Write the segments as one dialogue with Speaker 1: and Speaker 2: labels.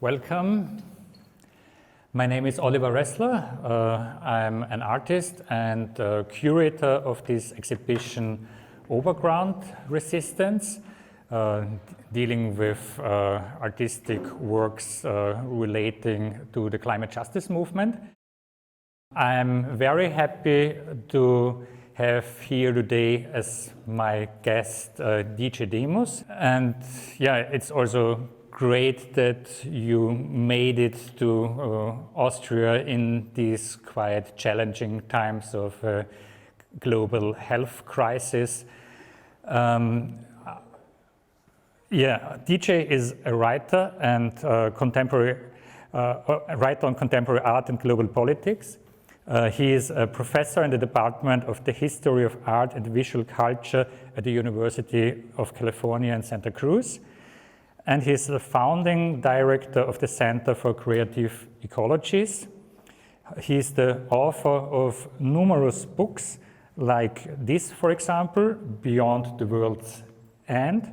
Speaker 1: Welcome. My name is Oliver Ressler. I'm an artist and curator of this exhibition, Overground Resistance, dealing with artistic works relating to the climate justice movement. I'm very happy to have here today as my guest DJ Demos. And yeah, it's also great that you made it to Austria in these quite challenging times of global health crisis. DJ is a writer and writer on contemporary art and global politics. He is a professor in the Department of the History of Art and Visual Culture at the University of California in Santa Cruz. And he's the founding director of the Center for Creative Ecologies. He's the author of numerous books, like this, for example, Beyond the World's End,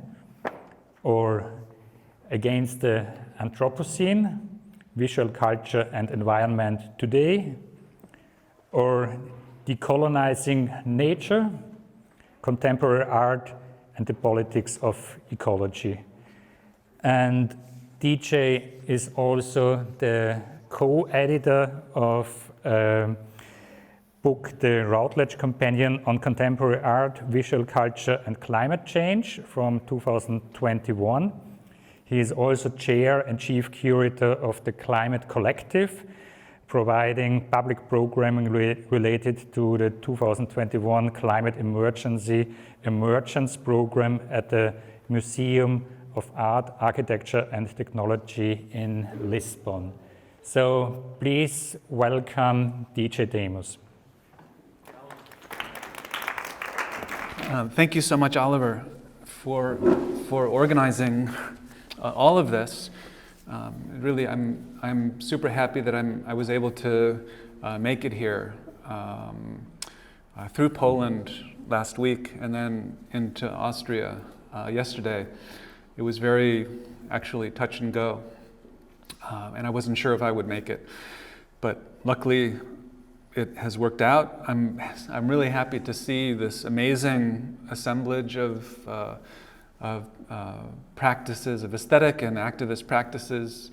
Speaker 1: or Against the Anthropocene, Visual Culture and Environment Today, or Decolonizing Nature, Contemporary Art and the Politics of Ecology. And DJ is also the co-editor of a book, the Routledge Companion on Contemporary Art, Visual Culture and Climate Change from 2021. He is also Chair and Chief Curator of the Climate Collective, providing public programming related to the 2021 Climate Emergence program at the Museum of Art, Architecture and Technology in Lisbon. So please welcome DJ Demos.
Speaker 2: Thank you so much, Oliver, for organizing all of this. Really, I'm super happy that I was able to make it here through Poland last week and then into Austria yesterday. It was very, actually, touch and go, and I wasn't sure if I would make it, but luckily it has worked out. I'm really happy to see this amazing assemblage of practices, of aesthetic and activist practices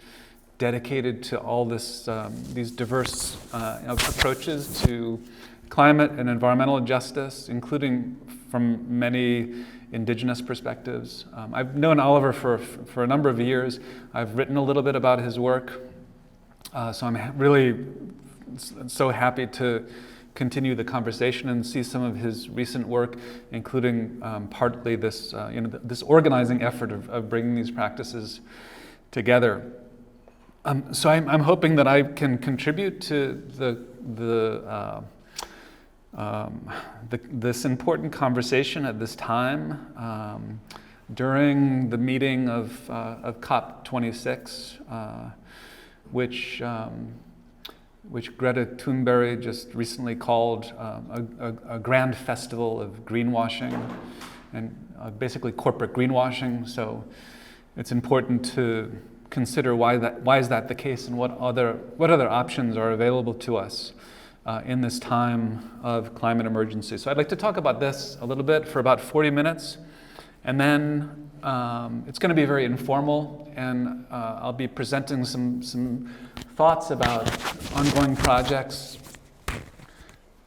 Speaker 2: dedicated to all this, these diverse approaches to climate and environmental justice, including from many indigenous perspectives. I've known Oliver for a number of years. I've written a little bit about his work, so I'm really so happy to continue the conversation and see some of his recent work, including partly this, this organizing effort of bringing these practices together. So I'm hoping that I can contribute to this important conversation at this time during the meeting of COP26, which Greta Thunberg just recently called a grand festival of greenwashing and basically corporate greenwashing. So it's important to consider why is that the case and what other options are available to us in this time of climate emergency. So I'd like to talk about this a little bit for about 40 minutes, and then it's going to be very informal, and I'll be presenting some thoughts about ongoing projects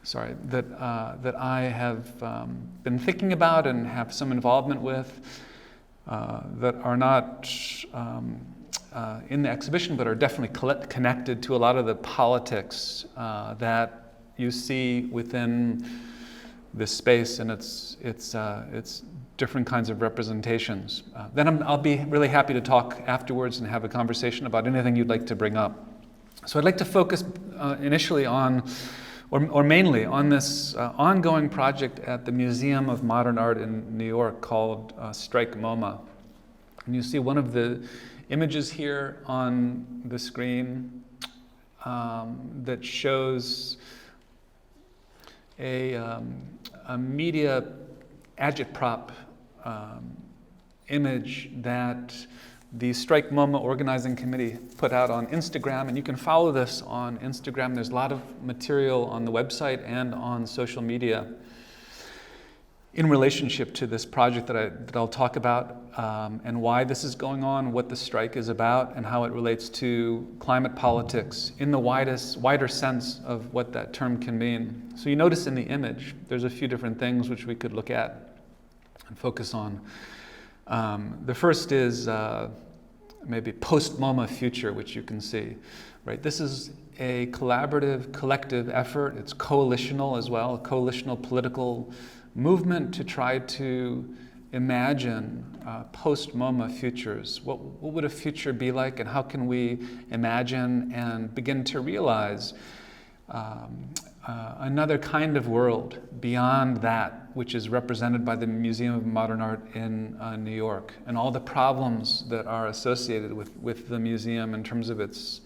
Speaker 2: that I have been thinking about and have some involvement with that are not in the exhibition, but are definitely connected to a lot of the politics that you see within this space and its different kinds of representations. Then I'll be really happy to talk afterwards and have a conversation about anything you'd like to bring up. So I'd like to focus initially on, or mainly on this ongoing project at the Museum of Modern Art in New York called Strike MoMA. And you see one of the images here on the screen that shows a media agitprop image that the Strike MoMA Organizing Committee put out on Instagram, and you can follow this on Instagram. There's a lot of material on the website and on social media in relationship to this project that I'll talk about, and why this is going on, what the strike is about, and how it relates to climate politics in the wider sense of what that term can mean. So you notice in the image, there's a few different things which we could look at and focus on. The first is maybe post-MoMA future, which you can see, right? This is a collaborative, collective effort. It's coalitional as well, a coalitional political movement to try to imagine post-MoMA futures. What would a future be like, and how can we imagine and begin to realize another kind of world beyond that which is represented by the Museum of Modern Art in New York, and all the problems that are associated with the museum in terms of its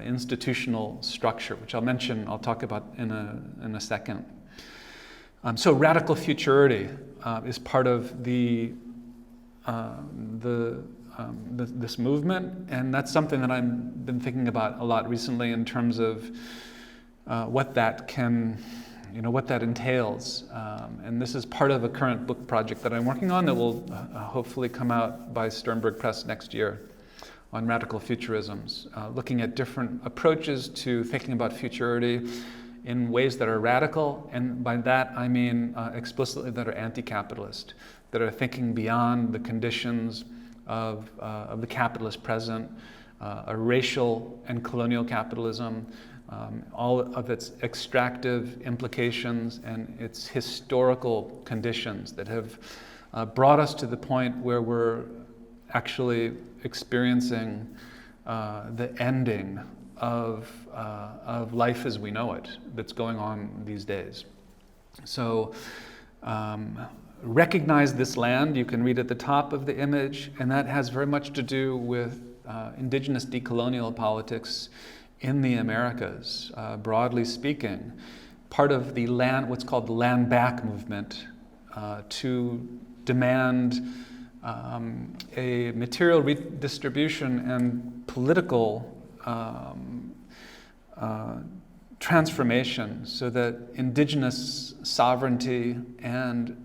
Speaker 2: institutional structure, which I'll talk about in a second. So radical futurity is part of this movement, and that's something that I've been thinking about a lot recently in terms of what that entails. And this is part of a current book project that I'm working on that will hopefully come out by Sternberg Press next year on radical futurisms, looking at different approaches to thinking about futurity in ways that are radical, and by that I mean explicitly that are anti-capitalist, that are thinking beyond the conditions of the capitalist present, a racial and colonial capitalism, all of its extractive implications and its historical conditions that have brought us to the point where we're actually experiencing the ending of life as we know it that's going on these days. So recognize this land, you can read at the top of the image, and that has very much to do with indigenous decolonial politics in the Americas, broadly speaking. Part of the what's called the land back movement, to demand a material redistribution and political transformation so that indigenous sovereignty and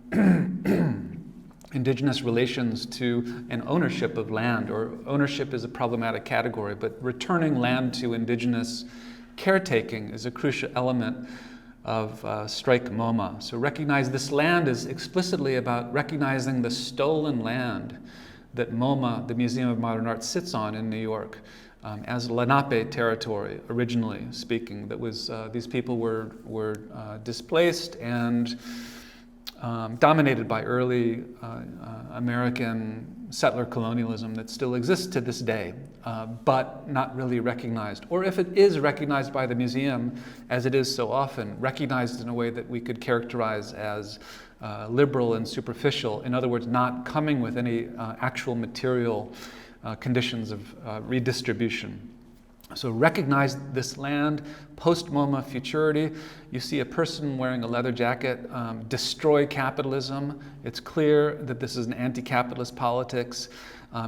Speaker 2: indigenous relations to an ownership of land, or ownership is a problematic category, but returning land to indigenous caretaking is a crucial element of Strike MoMA. So recognize this land is explicitly about recognizing the stolen land that MoMA, the Museum of Modern Art, sits on in New York. As Lenape territory, originally speaking, that was these people were displaced and dominated by early American settler colonialism that still exists to this day, but not really recognized. Or if it is recognized by the museum, as it is so often, recognized in a way that we could characterize as liberal and superficial. In other words, not coming with any actual material conditions of redistribution. So recognize this land, post-MoMA futurity. You see a person wearing a leather jacket, destroy capitalism. It's clear that this is an anti-capitalist politics.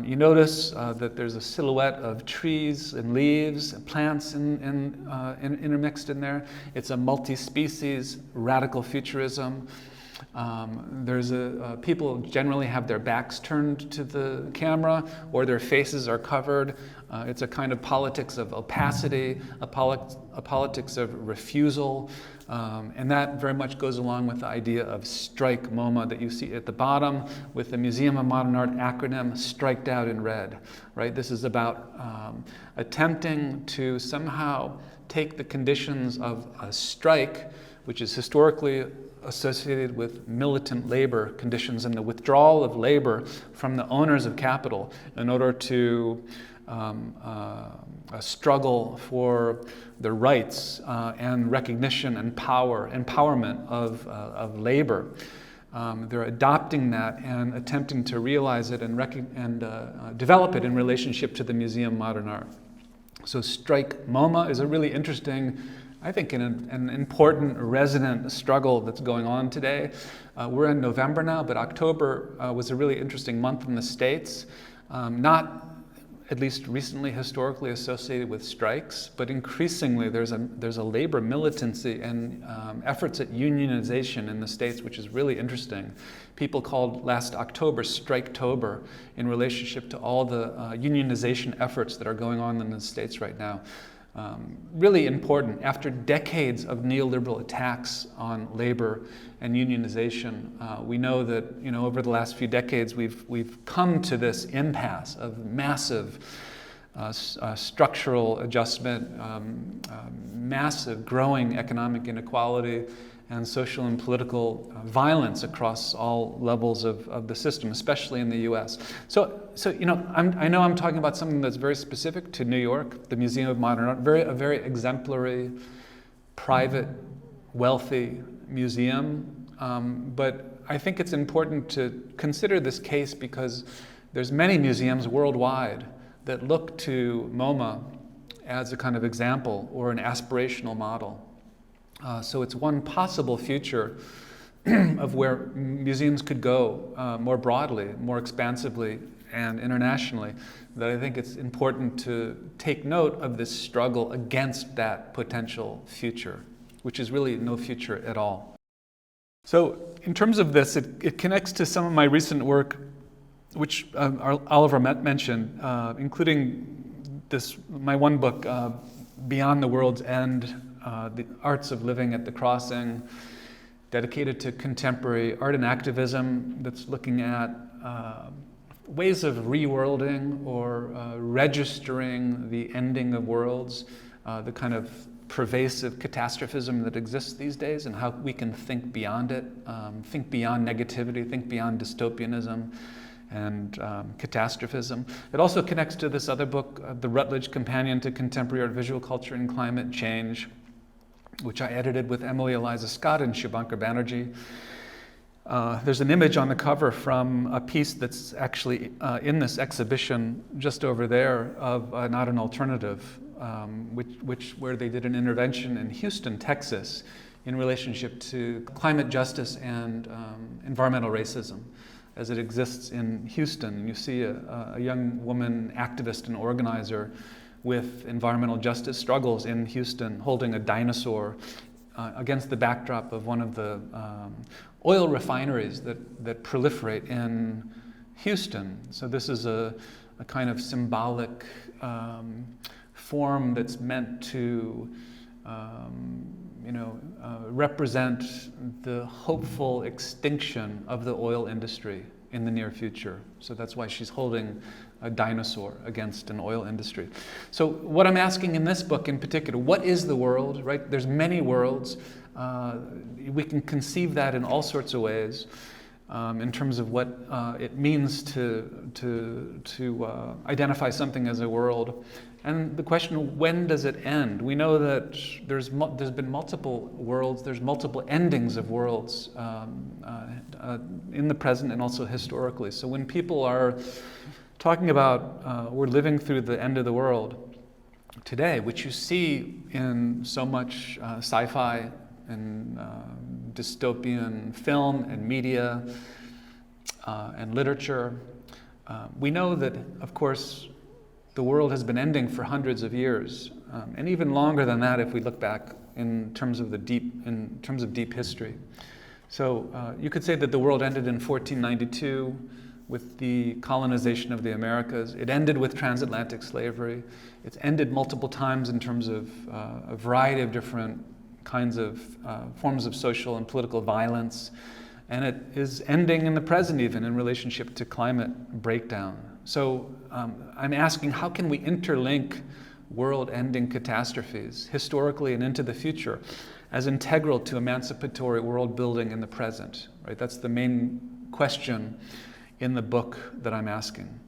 Speaker 2: You notice that there's a silhouette of trees and leaves, and plants intermixed in there. It's a multi-species radical futurism. People generally have their backs turned to the camera, or their faces are covered. It's a kind of politics of opacity, a politics of refusal, and that very much goes along with the idea of Strike MoMA that you see at the bottom with the Museum of Modern Art acronym striked out in red. Right? This is about attempting to somehow take the conditions of a strike, which is historically associated with militant labor conditions and the withdrawal of labor from the owners of capital in order to struggle for the rights and recognition and empowerment of labor. They're adopting that and attempting to realize it and develop it in relationship to the Museum of Modern Art. So Strike MoMA is a really interesting, I think, an important resonant struggle that's going on today. We're in November now, but October was a really interesting month in the States. not at least recently historically associated with strikes, but increasingly there's a labor militancy and efforts at unionization in the States, which is really interesting. People called last October Striketober in relationship to all the unionization efforts that are going on in the States right now. Really important. After decades of neoliberal attacks on labor and unionization, we know that over the last few decades we've come to this impasse of massive structural adjustment, massive growing economic inequality, and social and political violence across all levels of the system, especially in the U.S. So I know I'm talking about something that's very specific to New York, the Museum of Modern Art, a very exemplary, private, wealthy museum. But I think it's important to consider this case because there's many museums worldwide that look to MoMA as a kind of example or an aspirational model. So it's one possible future of where museums could go more broadly, more expansively, and internationally, that I think it's important to take note of this struggle against that potential future, which is really no future at all. So in terms of this, it connects to some of my recent work, which Oliver mentioned, including my one book, Beyond the World's End, The Arts of Living at the Crossing, dedicated to contemporary art and activism that's looking at ways of reworlding or registering the ending of worlds, the kind of pervasive catastrophism that exists these days and how we can think beyond it, think beyond negativity, think beyond dystopianism and catastrophism. It also connects to this other book, the Routledge Companion to Contemporary Art, Visual Culture, and Climate Change, which I edited with Emily Eliza Scott and Shubhankar Banerjee. There's an image on the cover from a piece that's actually in this exhibition just over there of Not an Alternative, where they did an intervention in Houston, Texas, in relationship to climate justice and environmental racism as it exists in Houston. You see a young woman activist and organizer with environmental justice struggles in Houston, holding a dinosaur against the backdrop of one of the oil refineries that proliferate in Houston. So this is a kind of symbolic form that's meant to represent the hopeful extinction of the oil industry in the near future. So that's why she's holding a dinosaur against an oil industry. So what I'm asking in this book in particular, what is the world, right? There's many worlds. We can conceive that in all sorts of ways in terms of what it means to identify something as a world. And the question, when does it end? We know that there's been multiple worlds, there's multiple endings of worlds in the present and also historically. So when people are talking about we're living through the end of the world today, which you see in so much sci-fi and dystopian film and media and literature, we know that, of course, the world has been ending for hundreds of years, and even longer than that if we look back in terms of deep history. So you could say that the world ended in 1492 with the colonization of the Americas. It ended with transatlantic slavery. It's ended multiple times in terms of a variety of different kinds of forms of social and political violence. And it is ending in the present even in relationship to climate breakdown. So I'm asking, how can we interlink world-ending catastrophes historically and into the future as integral to emancipatory world building in the present? Right? That's the main question in the book that I'm asking.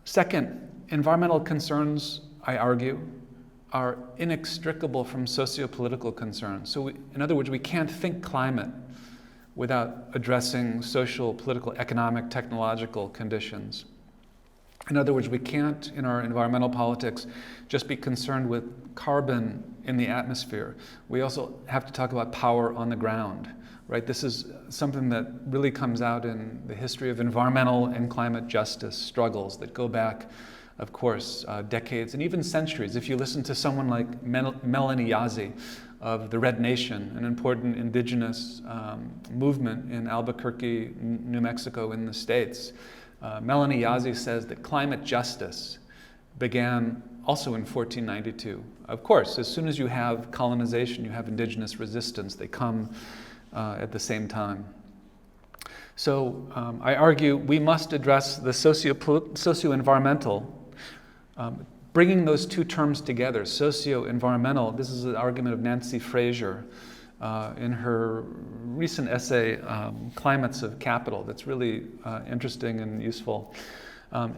Speaker 2: Second, environmental concerns, I argue, are inextricable from socio-political concerns. So in other words, we can't think climate without addressing social, political, economic, technological conditions. In other words, we can't, in our environmental politics, just be concerned with carbon in the atmosphere. We also have to talk about power on the ground. right? This is something that really comes out in the history of environmental and climate justice struggles that go back, of course, decades and even centuries. If you listen to someone like Mellon-funded of the Red Nation, an important indigenous movement in Albuquerque, New Mexico in the States, Mellon-funded says that climate justice began also in 1492. Of course, as soon as you have colonization, you have indigenous resistance. They come at the same time. So I argue we must address the socio-environmental, bringing those two terms together, socio-environmental. This is an argument of Nancy Fraser in her recent essay, Climates of Capital, that's really interesting and useful.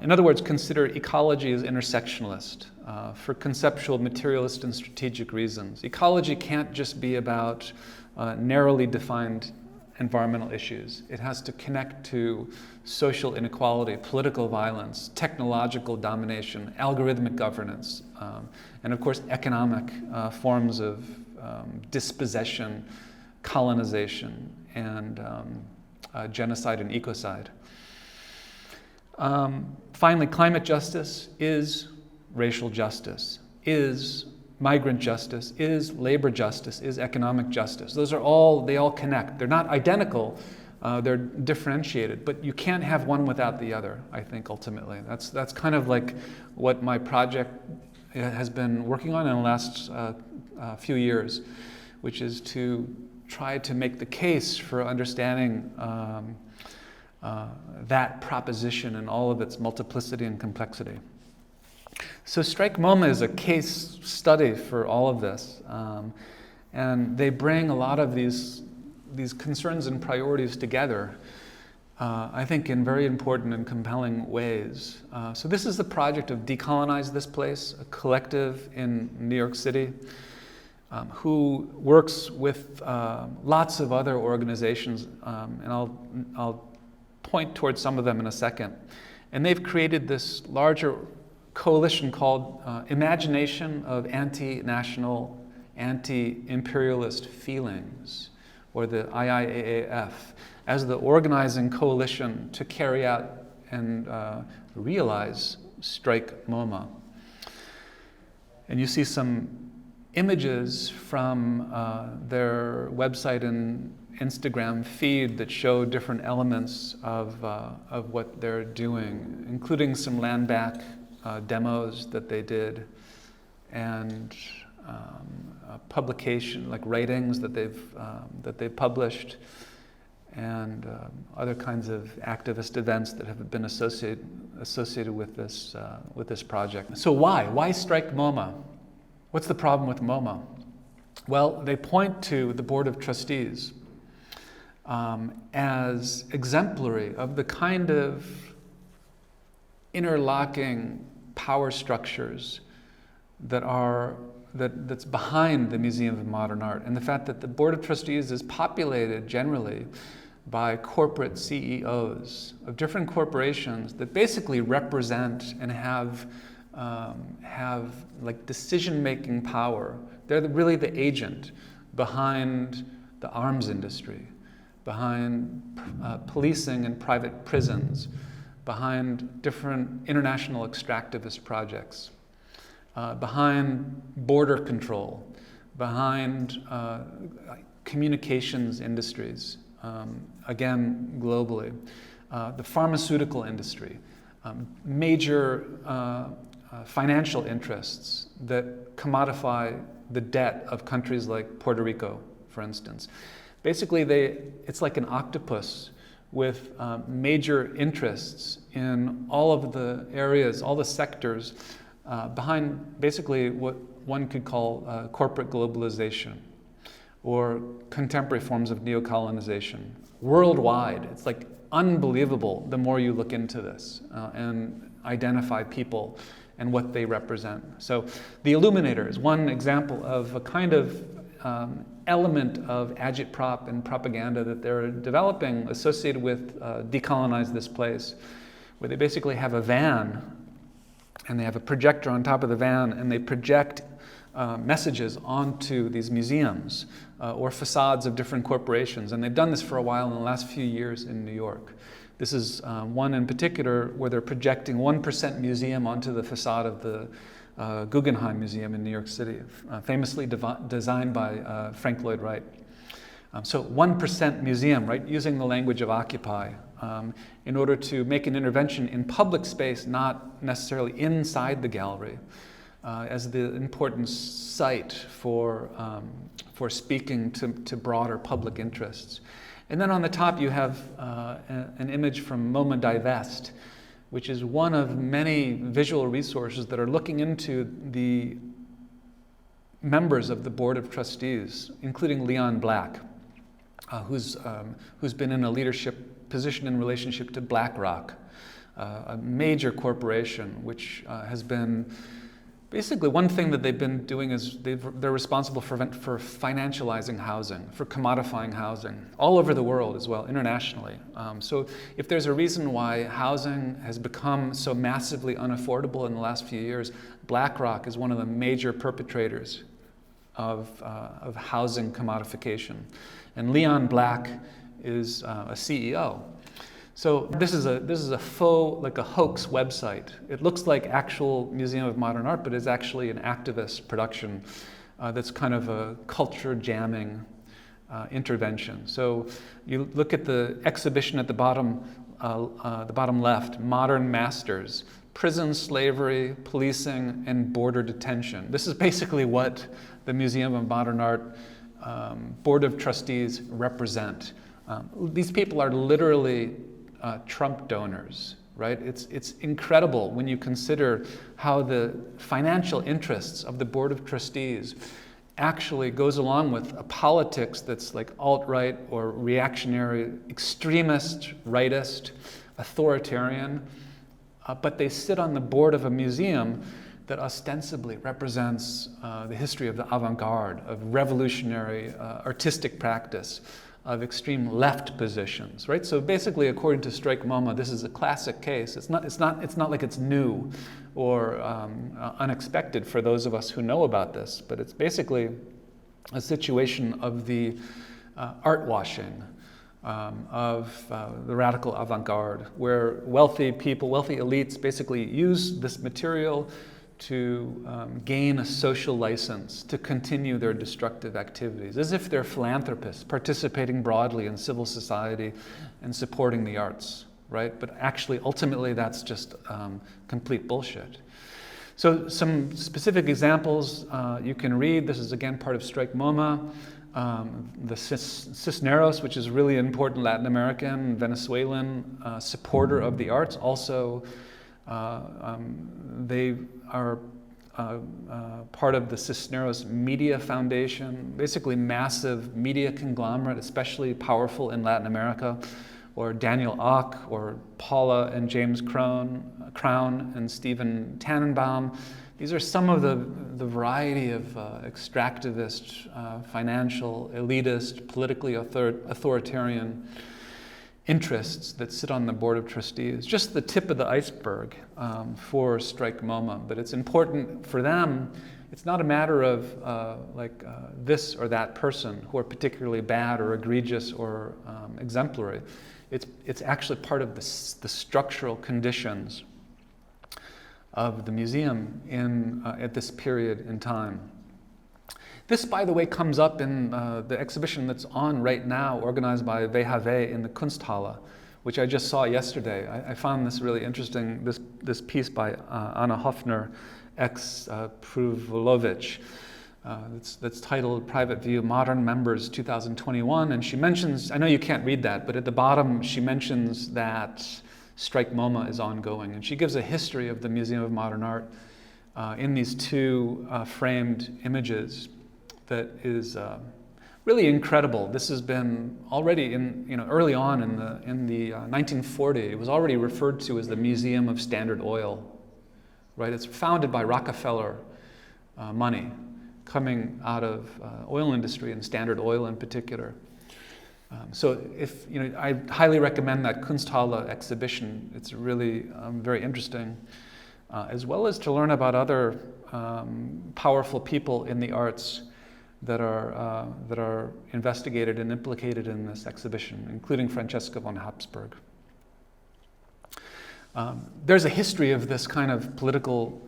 Speaker 2: In other words, consider ecology as intersectionalist for conceptual, materialist, and strategic reasons. Ecology can't just be about narrowly defined environmental issues. It has to connect to social inequality, political violence, technological domination, algorithmic governance, and of course economic forms of dispossession, colonization, and genocide and ecocide. Finally, climate justice is racial justice, is migrant justice, is labor justice, is economic justice. They all connect. They're not identical, they're differentiated, but you can't have one without the other, I think, ultimately. That's kind of like what my project has been working on in the last few years, which is to try to make the case for understanding that proposition in all of its multiplicity and complexity. So Strike MoMA is a case study for all of this, and they bring a lot of these concerns and priorities together, I think in very important and compelling ways. So this is the project of Decolonize This Place, a collective in New York City, who works with lots of other organizations, and I'll point towards some of them in a second. And they've created this larger coalition called Imagination of Anti-National, Anti-Imperialist Feelings, or the IIAAF, as the organizing coalition to carry out and realize Strike MoMA. And you see some images from their website and Instagram feed that show different elements of what they're doing, including some land back demos that they did, and publication, like writings that they've published, and other kinds of activist events that have been associated with this project. So why Strike MoMA? What's the problem with MoMA? Well, they point to the Board of Trustees as exemplary of the kind of interlocking power structures that's behind the Museum of Modern Art, and the fact that the Board of Trustees is populated generally by corporate CEOs of different corporations that basically represent and have like decision-making power. They're really the agent behind the arms industry, behind policing and private prisons, behind different international extractivist projects, behind border control, behind communications industries, again, globally, the pharmaceutical industry, major financial interests that commodify the debt of countries like Puerto Rico, for instance. Basically, it's like an octopus with major interests in all of the areas, all the sectors behind basically what one could call corporate globalization or contemporary forms of neocolonization worldwide. It's like unbelievable the more you look into this and identify people and what they represent. So the Illuminator is one example of a kind of element of agitprop and propaganda that they're developing associated with Decolonize This Place, where they basically have a van and they have a projector on top of the van and they project messages onto these museums or facades of different corporations. And they've done this for a while in the last few years in New York. This is one in particular where they're projecting 1% museum onto the facade of the Guggenheim Museum in New York City, famously designed by Frank Lloyd Wright. So 1% museum, right, using the language of Occupy in order to make an intervention in public space, not necessarily inside the gallery, as the important site for speaking to broader public interests. And then on the top you have an image from MoMA Divest, which is one of many visual resources that are looking into the members of the Board of Trustees, including Leon Black, who's been in a leadership position in relationship to BlackRock, a major corporation which has been basically one thing that they've been doing is they're responsible for financializing housing, for commodifying housing all over the world as well, internationally. So if there's a reason why housing has become so massively unaffordable in the last few years, BlackRock is one of the major perpetrators of housing commodification. And Leon Black is a CEO. So this is a faux, like a hoax website. It looks like actual Museum of Modern Art, but it's actually an activist production that's kind of a culture jamming intervention. So you look at the exhibition at the bottom left, Modern Masters, Prison, Slavery, Policing, and Border Detention. This is basically what the Museum of Modern Art Board of Trustees represent. These people are literally Trump donors, right? It's incredible when you consider how the financial interests of the Board of Trustees actually goes along with a politics that's like alt-right or reactionary, extremist, rightist, authoritarian, but they sit on the board of a museum that ostensibly represents the history of the avant-garde, of revolutionary artistic practice, of extreme left positions, right? So basically, according to Strike MoMA, this is a classic case. It's not like it's new or unexpected for those of us who know about this, but it's basically a situation of the art washing of the radical avant-garde, where wealthy people, wealthy elites basically use this material to gain a social license to continue their destructive activities, as if they're philanthropists participating broadly in civil society and supporting the arts, right? But actually, ultimately, that's just complete bullshit. So some specific examples you can read. This is, again, part of Strike MoMA. The Cisneros, which is really important Latin American, Venezuelan supporter of the arts, also they are part of the Cisneros Media Foundation, basically massive media conglomerate, especially powerful in Latin America, or Daniel Ock, or Paula and James Crown and Stephen Tannenbaum. These are some of the variety of extractivist, financial, elitist, politically authoritarian interests that sit on the Board of Trustees. Just the tip of the iceberg for Strike MoMA, but it's important for them. It's not a matter of this or that person who are particularly bad or egregious or exemplary. It's actually part of the structural conditions of the museum at this period in time. This, by the way, comes up in the exhibition that's on right now, organized by WHW in the Kunsthalle, which I just saw yesterday. I found this really interesting, this piece by Anna Hoffner, ex-Pruvlovich, that's titled Private View, Modern Members 2021. And she mentions, I know you can't read that, but at the bottom she mentions that Strike MoMA is ongoing. And she gives a history of the Museum of Modern Art in these two framed images that is really incredible. This has been already early on in the 1940s. It was already referred to as the Museum of Standard Oil, right? It's founded by Rockefeller money coming out of oil industry and Standard Oil in particular. So I highly recommend that Kunsthalle exhibition. It's really very interesting. as well as to learn about other powerful people in the arts that are investigated and implicated in this exhibition, including Francesca von Habsburg. There's a history of this kind of political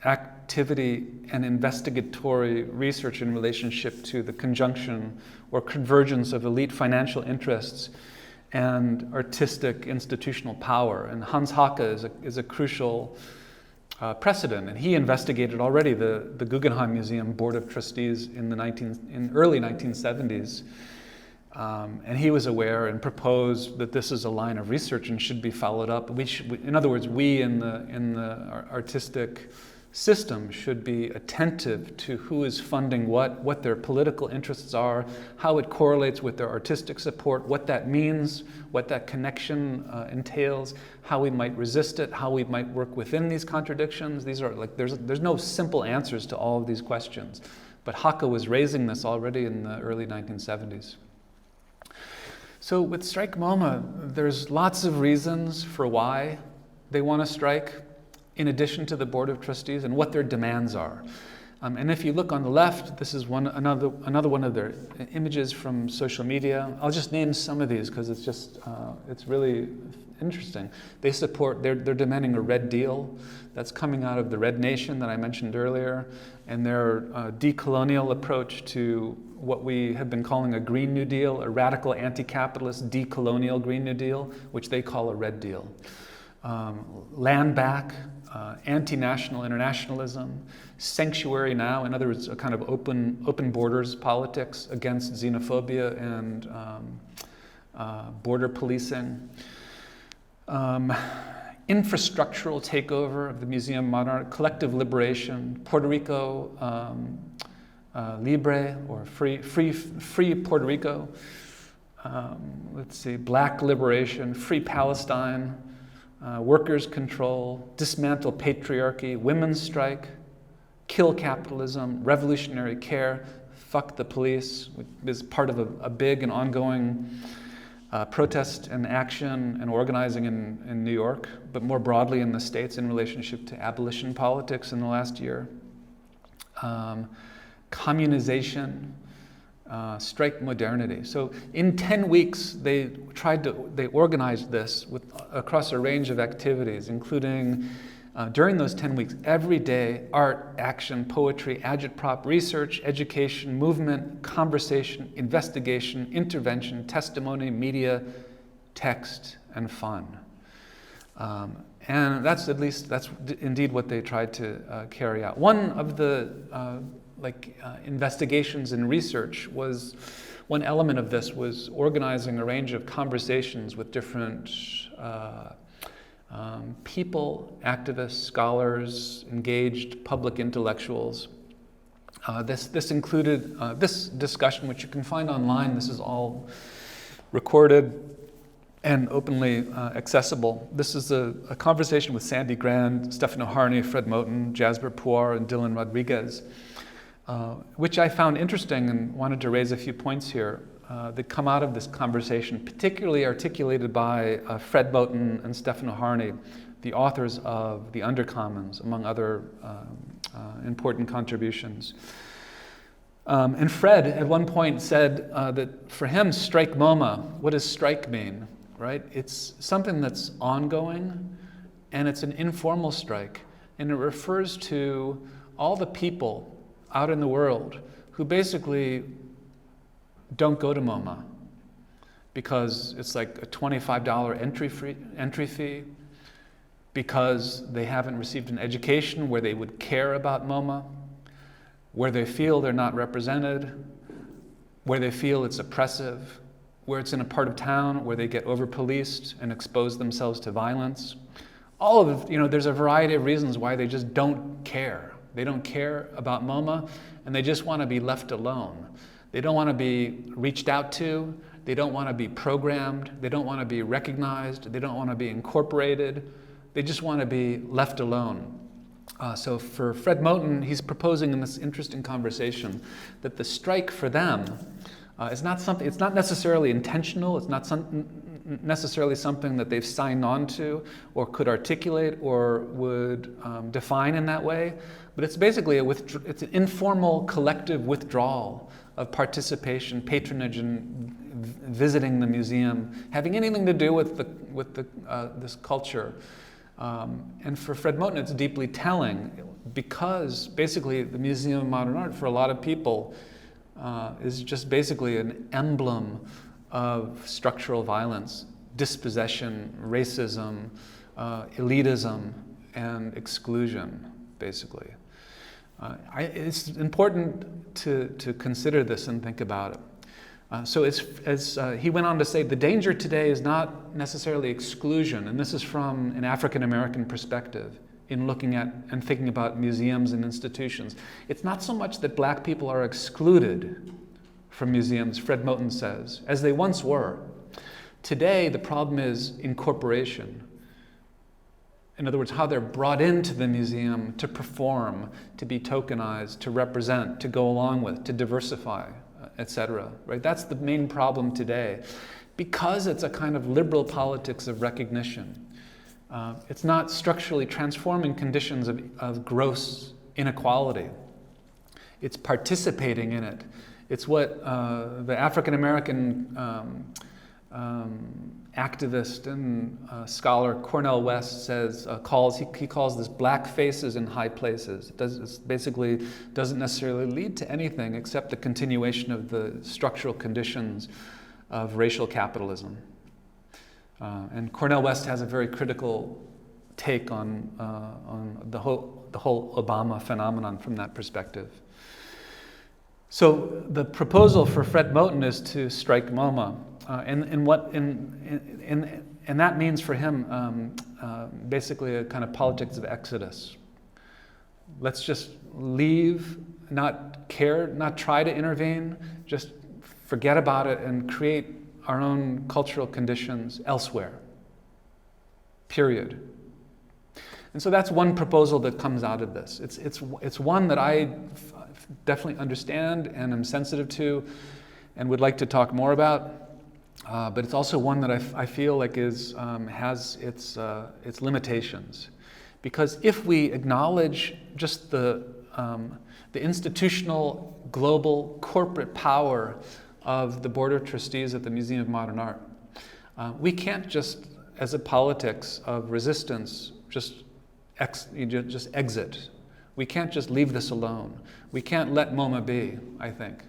Speaker 2: activity and investigatory research in relationship to the conjunction or convergence of elite financial interests and artistic institutional power. And Hans Haacke is a crucial precedent, and he investigated already the Guggenheim Museum Board of Trustees in early 1970s. And he was aware and proposed that this is a line of research and should be followed up. In other words, we in the artistic system should be attentive to who is funding what their political interests are, how it correlates with their artistic support, what that means, what that connection entails, how we might resist it, how we might work within these contradictions. These are like, there's no simple answers to all of these questions. But Haacke was raising this already in the early 1970s. So with Strike MoMA, there's lots of reasons for why they want to strike, in addition to the Board of Trustees, and what their demands are. And if you look on the left, this is another one of their images from social media. I'll just name some of these because it's really interesting. They're demanding a red deal that's coming out of the Red Nation that I mentioned earlier, and their decolonial approach to what we have been calling a Green New Deal, a radical anti-capitalist decolonial Green New Deal, which they call a red deal. Land back, anti-national internationalism, sanctuary now, in other words, a kind of open borders politics against xenophobia and border policing. Infrastructural takeover of the Museum of Modern Art, collective liberation, Puerto Rico libre, or free Puerto Rico. Black liberation, free Palestine, workers' control, dismantle patriarchy, women's strike, kill capitalism, revolutionary care, fuck the police, which is part of a big and ongoing protest and action and organizing in New York, but more broadly in the States in relationship to abolition politics in the last year. Communization, strike modernity. So in 10 weeks, they organized this across a range of activities, including during those 10 weeks, every day, art, action, poetry, agitprop, research, education, movement, conversation, investigation, intervention, testimony, media, text, and fun. And that's indeed what they tried to carry out. One of the investigations and research one element of this was organizing a range of conversations with different people, activists, scholars, engaged public intellectuals. This included this discussion, which you can find online. This is all recorded and openly accessible. This is a conversation with Sandy Grand, Stefano Harney, Fred Moten, Jasper Puar, and Dylan Rodriguez, which I found interesting and wanted to raise a few points here that come out of this conversation, particularly articulated by Fred Moten and Stefano Harney, the authors of The Undercommons, among other important contributions. And Fred at one point said that for him, strike MoMA, what does strike mean, right? It's something that's ongoing, and it's an informal strike, and it refers to all the people out in the world who basically don't go to MoMA because it's like a $25 entry fee, because they haven't received an education where they would care about MoMA, where they feel they're not represented, where they feel it's oppressive, where it's in a part of town where they get over-policed and expose themselves to violence. There's a variety of reasons why they just don't care. They don't care about MoMA, and they just want to be left alone. They don't want to be reached out to. They don't want to be programmed. They don't want to be recognized. They don't want to be incorporated. They just want to be left alone. So for Fred Moten, he's proposing in this interesting conversation that the strike for them It's not necessarily intentional, it's not necessarily something that they've signed on to or could articulate or would define in that way, but it's basically it's an informal collective withdrawal of participation, patronage, and visiting the museum, having anything to do with this culture. And for Fred Moten, it's deeply telling because basically the Museum of Modern Art, for a lot of people, is just basically an emblem of structural violence, dispossession, racism, elitism, and exclusion, basically. It's important to consider this and think about it. So as he went on to say, the danger today is not necessarily exclusion, and this is from an African-American perspective in looking at and thinking about museums and institutions. It's not so much that black people are excluded from museums, Fred Moten says, as they once were. Today, the problem is incorporation. In other words, how they're brought into the museum to perform, to be tokenized, to represent, to go along with, to diversify, etc. Right? That's the main problem today, because it's a kind of liberal politics of recognition. It's not structurally transforming conditions of gross inequality. It's participating in it. It's what the African-American activist and scholar Cornel West says, he calls this black faces in high places. It basically doesn't necessarily lead to anything except the continuation of the structural conditions of racial capitalism. And Cornel West has a very critical take on the whole Obama phenomenon from that perspective. So the proposal for Fred Moten is to strike MoMA, and that means for him basically a kind of politics of exodus. Let's just leave, not care, not try to intervene, just forget about it and create our own cultural conditions elsewhere, period. And so that's one proposal that comes out of this. It's one that I definitely understand and am sensitive to and would like to talk more about, but it's also one that I feel like has its limitations. Because if we acknowledge just the institutional, global, corporate power of the Board of Trustees at the Museum of Modern Art, we can't just, as a politics of resistance, just exit. We can't just leave this alone. We can't let MoMA be, I think.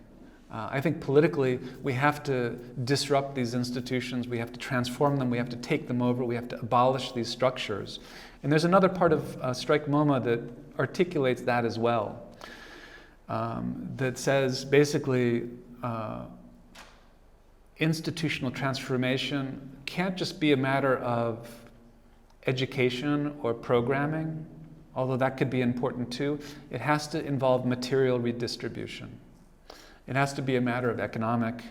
Speaker 2: I think politically we have to disrupt these institutions, we have to transform them, we have to take them over, we have to abolish these structures. And there's another part of Strike MoMA that articulates that as well, that says basically institutional transformation can't just be a matter of education or programming, although that could be important too. It has to involve material redistribution. It has to be a matter of economic,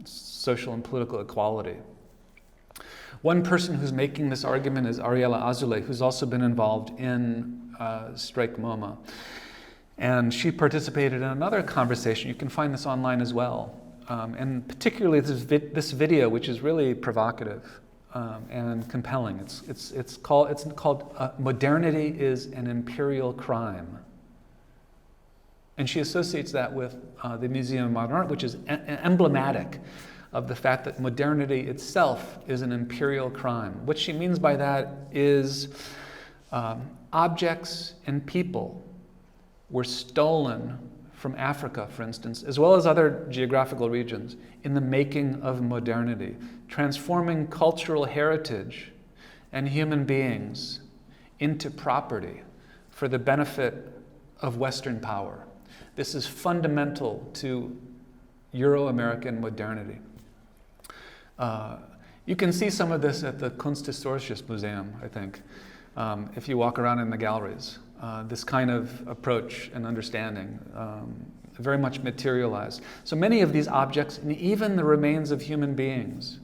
Speaker 2: social, and political equality. One person who's making this argument is Ariella Azoulay, who's also been involved in Strike MoMA. And she participated in another conversation. You can find this online as well. And particularly this video, which is really provocative and compelling. It's called Modernity is an Imperial Crime. And she associates that with the Museum of Modern Art, which is emblematic of the fact that modernity itself is an imperial crime. What she means by that is objects and people were stolen from Africa, for instance, as well as other geographical regions, in the making of modernity, transforming cultural heritage and human beings into property for the benefit of Western power. This is fundamental to Euro-American modernity. You can see some of this at the Kunsthistorisches Museum, I think, if you walk around in the galleries. This kind of approach and understanding, very much materialized. So many of these objects, and even the remains of human beings,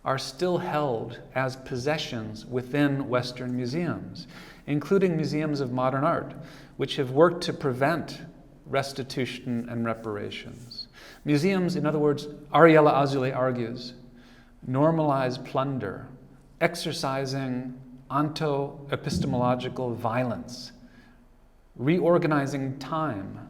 Speaker 2: are still held as possessions within Western museums, including museums of modern art, which have worked to prevent restitution and reparations. Museums, in other words, Ariella Azoulay argues, normalize plunder, exercising onto-epistemological violence, reorganizing time,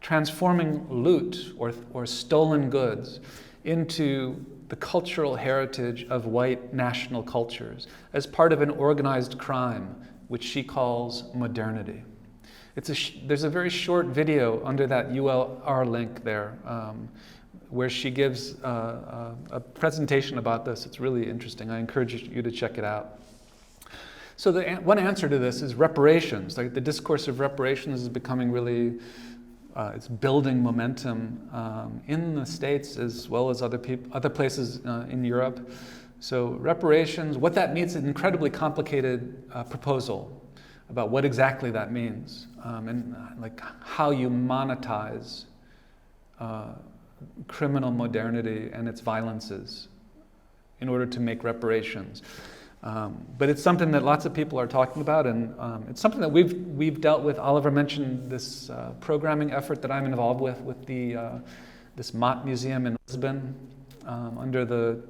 Speaker 2: transforming loot or stolen goods into the cultural heritage of white national cultures as part of an organized crime, which she calls modernity. There's a very short video under that URL link there where she gives a presentation about this. It's really interesting. I encourage you to check it out. So one answer to this is reparations. Like the discourse of reparations is becoming really, it's building momentum in the States as well as other places in Europe. So reparations, what that means is an incredibly complicated proposal about what exactly that means and like how you monetize criminal modernity and its violences in order to make reparations. But it's something that lots of people are talking about, and it's something that we've dealt with. Oliver mentioned this programming effort that I'm involved with this Maat Museum in Lisbon under the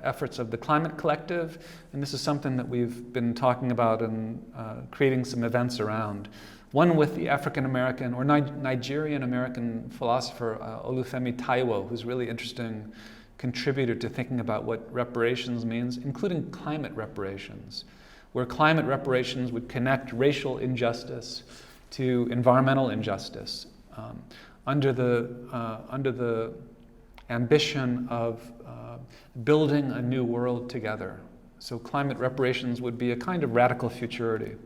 Speaker 2: efforts of the Climate Collective, and this is something that we've been talking about and creating some events around. One with the African-American or Nigerian-American philosopher Olufemi Taiwo, who's really interesting contributor to thinking about what reparations means, including climate reparations, where climate reparations would connect racial injustice to environmental injustice under the ambition of building a new world together. So climate reparations would be a kind of radical futurity.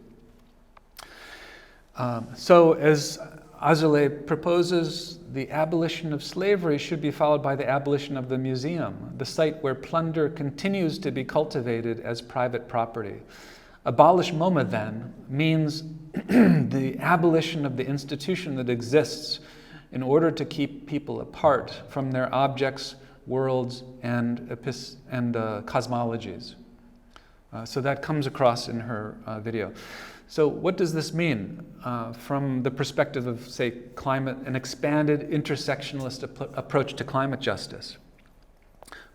Speaker 2: So as Azoulay proposes, the abolition of slavery should be followed by the abolition of the museum, the site where plunder continues to be cultivated as private property. Abolish MoMA then means the abolition of the institution that exists in order to keep people apart from their objects, worlds, and cosmologies. So that comes across in her video. So what does this mean from the perspective of, say, climate, an expanded intersectionalist approach to climate justice?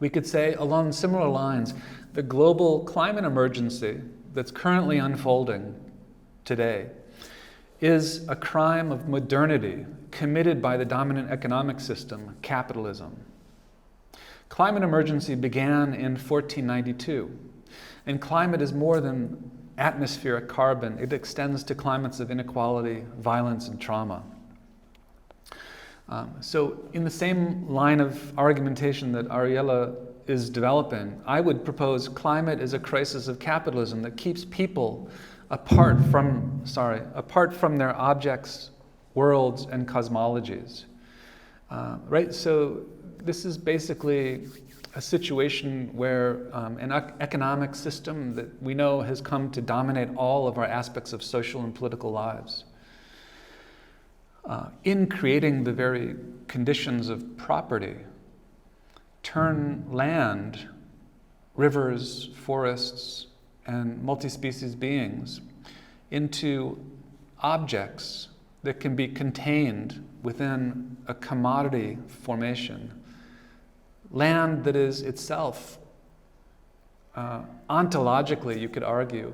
Speaker 2: We could say, along similar lines, the global climate emergency that's currently unfolding today is a crime of modernity committed by the dominant economic system, capitalism. Climate emergency began in 1492, and climate is more than atmospheric carbon. It extends to climates of inequality, violence, and trauma. So in the same line of argumentation that Ariella is developing, I would propose climate is a crisis of capitalism that keeps people apart from their objects, worlds, and cosmologies. Right? So this is basically a situation where an economic system that we know has come to dominate all of our aspects of social and political lives. In creating the very conditions of property, turn land, rivers, forests, and multi-species beings into objects that can be contained within a commodity formation. Land that is itself, ontologically, you could argue,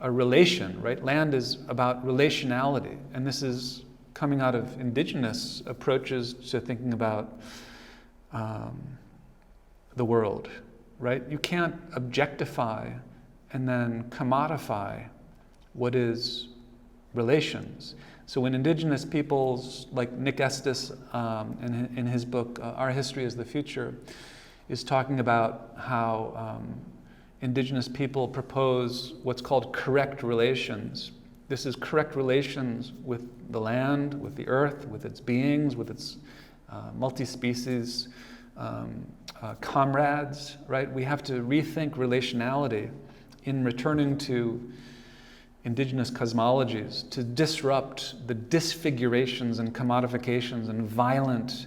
Speaker 2: a relation, right? Land is about relationality, and this is coming out of indigenous approaches to thinking about the world, right? You can't objectify and then commodify what is relations. So when indigenous peoples, like Nick Estes in his book, Our History is the Future, is talking about how indigenous people propose what's called correct relations. This is correct relations with the land, with the earth, with its beings, with its multi-species comrades, right? We have to rethink relationality in returning to indigenous cosmologies to disrupt the disfigurations and commodifications and violent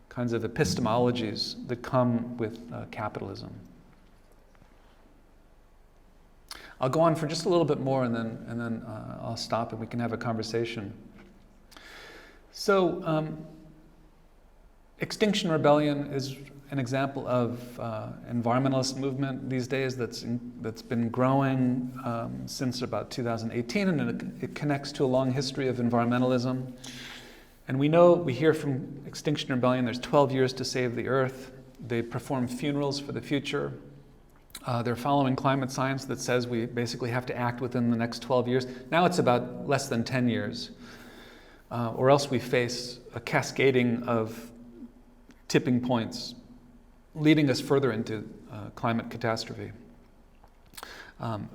Speaker 2: kinds of epistemologies that come with capitalism. I'll go on for just a little bit more and then I'll stop and we can have a conversation. So, Extinction Rebellion is an example of environmentalist movement these days that's been growing since about 2018, and it connects to a long history of environmentalism. And we hear from Extinction Rebellion, there's 12 years to save the Earth. They perform funerals for the future. They're following climate science that says we basically have to act within the next 12 years. Now it's about less than 10 years. Or else we face a cascading of tipping points leading us further into climate catastrophe.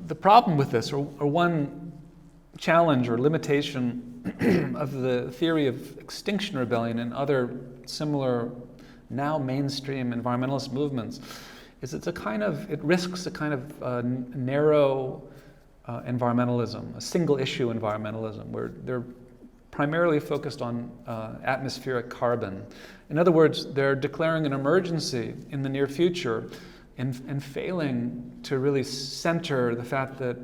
Speaker 2: The problem with this, or one challenge or limitation of the theory of Extinction Rebellion and other similar now mainstream environmentalist movements, is it risks a kind of narrow environmentalism, a single issue environmentalism, where they're primarily focused on atmospheric carbon. In other words, they're declaring an emergency in the near future and failing to really center the fact that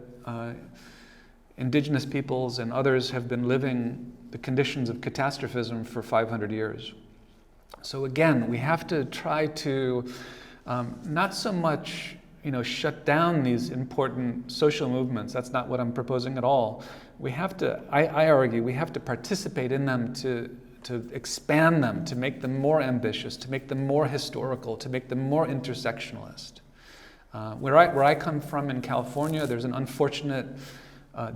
Speaker 2: indigenous peoples and others have been living the conditions of catastrophism for 500 years. So again, we have to try to not so much shut down these important social movements. That's not what I'm proposing at all. We have to, I argue, we have to participate in them to expand them, to make them more ambitious, to make them more historical, to make them more intersectionalist. Where I come from in California, there's an unfortunate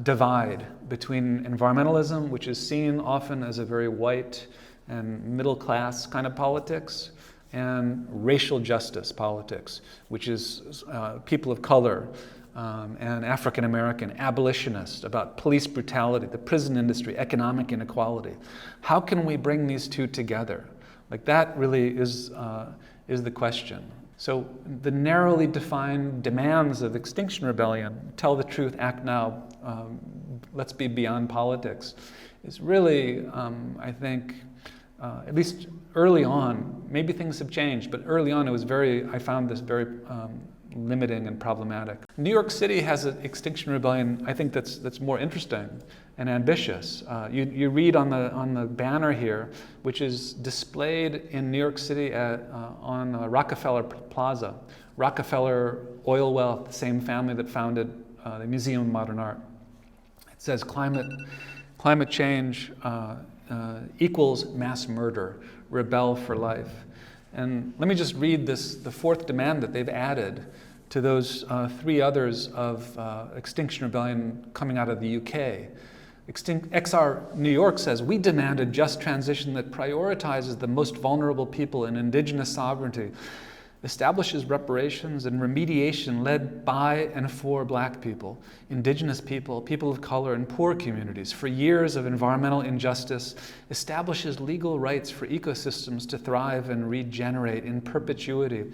Speaker 2: divide between environmentalism, which is seen often as a very white and middle class kind of politics, and racial justice politics, which is people of color and African American, abolitionists, about police brutality, the prison industry, economic inequality. How can we bring these two together? Like, that really is the question. So the narrowly defined demands of Extinction Rebellion, tell the truth, act now, let's be beyond politics, is really, I think, at least early on, maybe things have changed, but early on I found this very limiting and problematic. New York City has an Extinction Rebellion, I think, that's more interesting and ambitious. You read on the banner here, which is displayed in New York City on Rockefeller Plaza. Rockefeller oil wealth, the same family that founded the Museum of Modern Art. It says climate change equals mass murder, rebel for life. And let me just read the fourth demand that they've added to those three others of Extinction Rebellion coming out of the UK. XR New York says, we demand a just transition that prioritizes the most vulnerable people and indigenous sovereignty, establishes reparations and remediation led by and for Black people, indigenous people, people of color, and poor communities for years of environmental injustice, establishes legal rights for ecosystems to thrive and regenerate in perpetuity,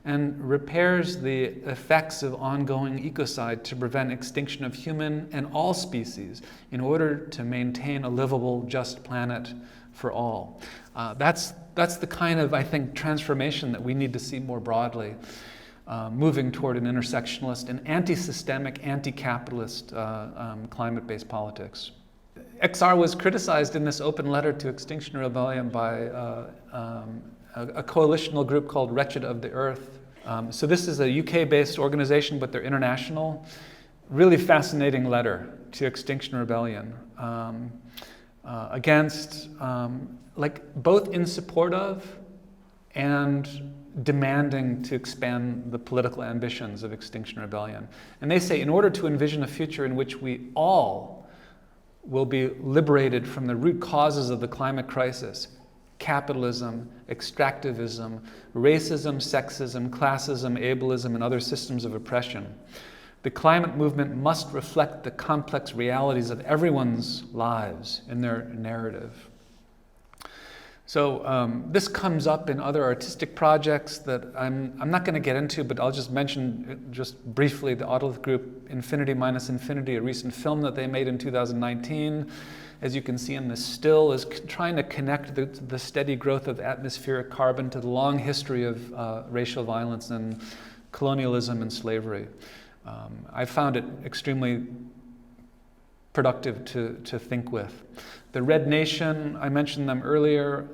Speaker 2: and repairs the effects of ongoing ecocide to prevent extinction of human and all species in order to maintain a livable, just planet for all. That's the kind of, I think, transformation that we need to see more broadly, moving toward an intersectionalist and anti-systemic, anti-capitalist climate-based politics. XR was criticized in this open letter to Extinction Rebellion by a coalitional group called Wretched of the Earth. So this is a UK-based organization, but they're international. Really fascinating letter to Extinction Rebellion. Against, both in support of and demanding to expand the political ambitions of Extinction Rebellion. And they say, in order to envision a future in which we all will be liberated from the root causes of the climate crisis, capitalism, extractivism, racism, sexism, classism, ableism, and other systems of oppression, the climate movement must reflect the complex realities of everyone's lives in their narrative. So this comes up in other artistic projects that I'm not going to get into, but I'll just mention just briefly the Autolith group Infinity Minus Infinity, a recent film that they made in 2019. As you can see in the still, is trying to connect the steady growth of atmospheric carbon to the long history of racial violence and colonialism and slavery. I found it extremely productive to think with. The Red Nation, I mentioned them earlier,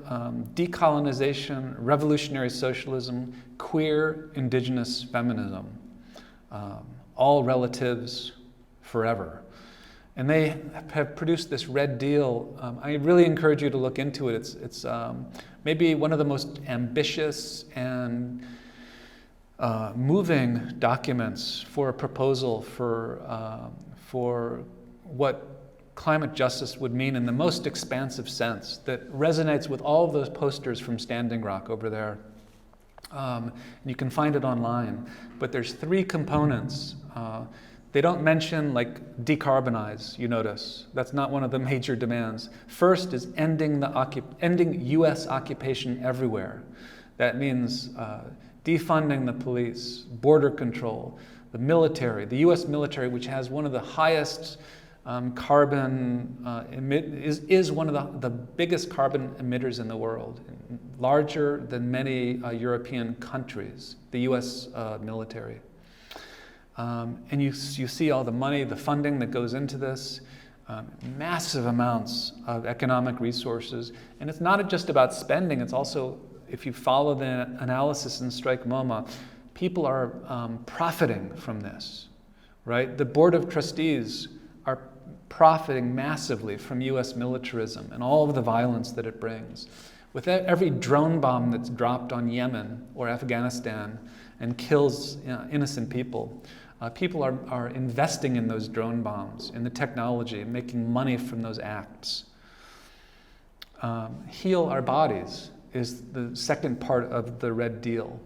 Speaker 2: decolonization, revolutionary socialism, queer, indigenous feminism, all relatives forever. And they have produced this Red Deal. I really encourage you to look into it. It's maybe one of the most ambitious and moving documents for a proposal for what climate justice would mean in the most expansive sense, that resonates with all of those posters from Standing Rock over there. And you can find it online. But there's 3 components. They don't mention like decarbonize, you notice. That's not one of the major demands. First is ending US occupation everywhere. That means defunding the police, border control, the military, the US military, which has one of the highest carbon is one of the biggest carbon emitters in the world, larger than many European countries, the US military. And you see all the money, the funding that goes into this, massive amounts of economic resources. And it's not just about spending, it's also, if you follow the analysis in Strike MoMA, people are profiting from this, right? The Board of Trustees are profiting massively from US militarism and all of the violence that it brings. With every drone bomb that's dropped on Yemen or Afghanistan and kills innocent people, people are investing in those drone bombs, in the technology, making money from those acts. Heal our bodies is the second part of the Red Deal.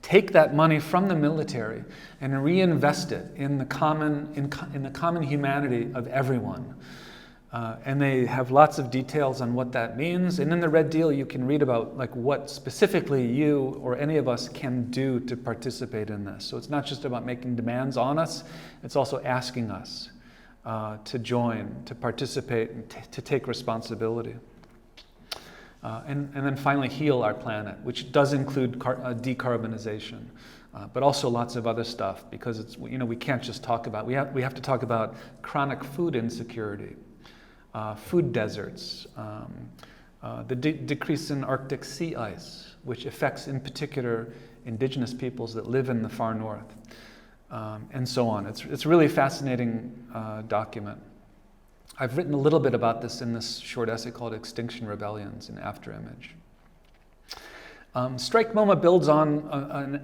Speaker 2: Take that money from the military and reinvest it in the common humanity of everyone. And they have lots of details on what that means. And in the Red Deal, you can read about like what specifically you or any of us can do to participate in this. So it's not just about making demands on us, it's also asking us to join, to participate, and to take responsibility. And then finally, heal our planet, which does include decarbonization, but also lots of other stuff, because it's, we can't just talk about, we have to talk about chronic food insecurity, food deserts, the decrease in Arctic sea ice, which affects in particular indigenous peoples that live in the far north, and so on. It's a really fascinating document. I've written a little bit about this in this short essay called Extinction Rebellions in Afterimage. Strike MoMA builds on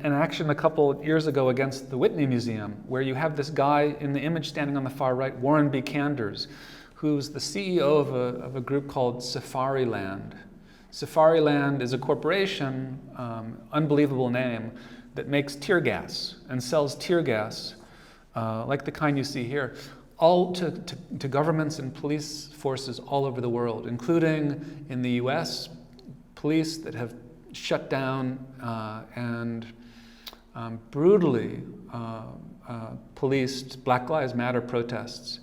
Speaker 2: an action a couple years ago against the Whitney Museum, where you have this guy in the image standing on the far right, Warren B. Kanders, who's the CEO of a group called Safariland. Safariland is a corporation, unbelievable name, that makes tear gas and sells tear gas, like the kind you see here, all to governments and police forces all over the world, including in the US, police that have shut down and brutally policed Black Lives Matter protests,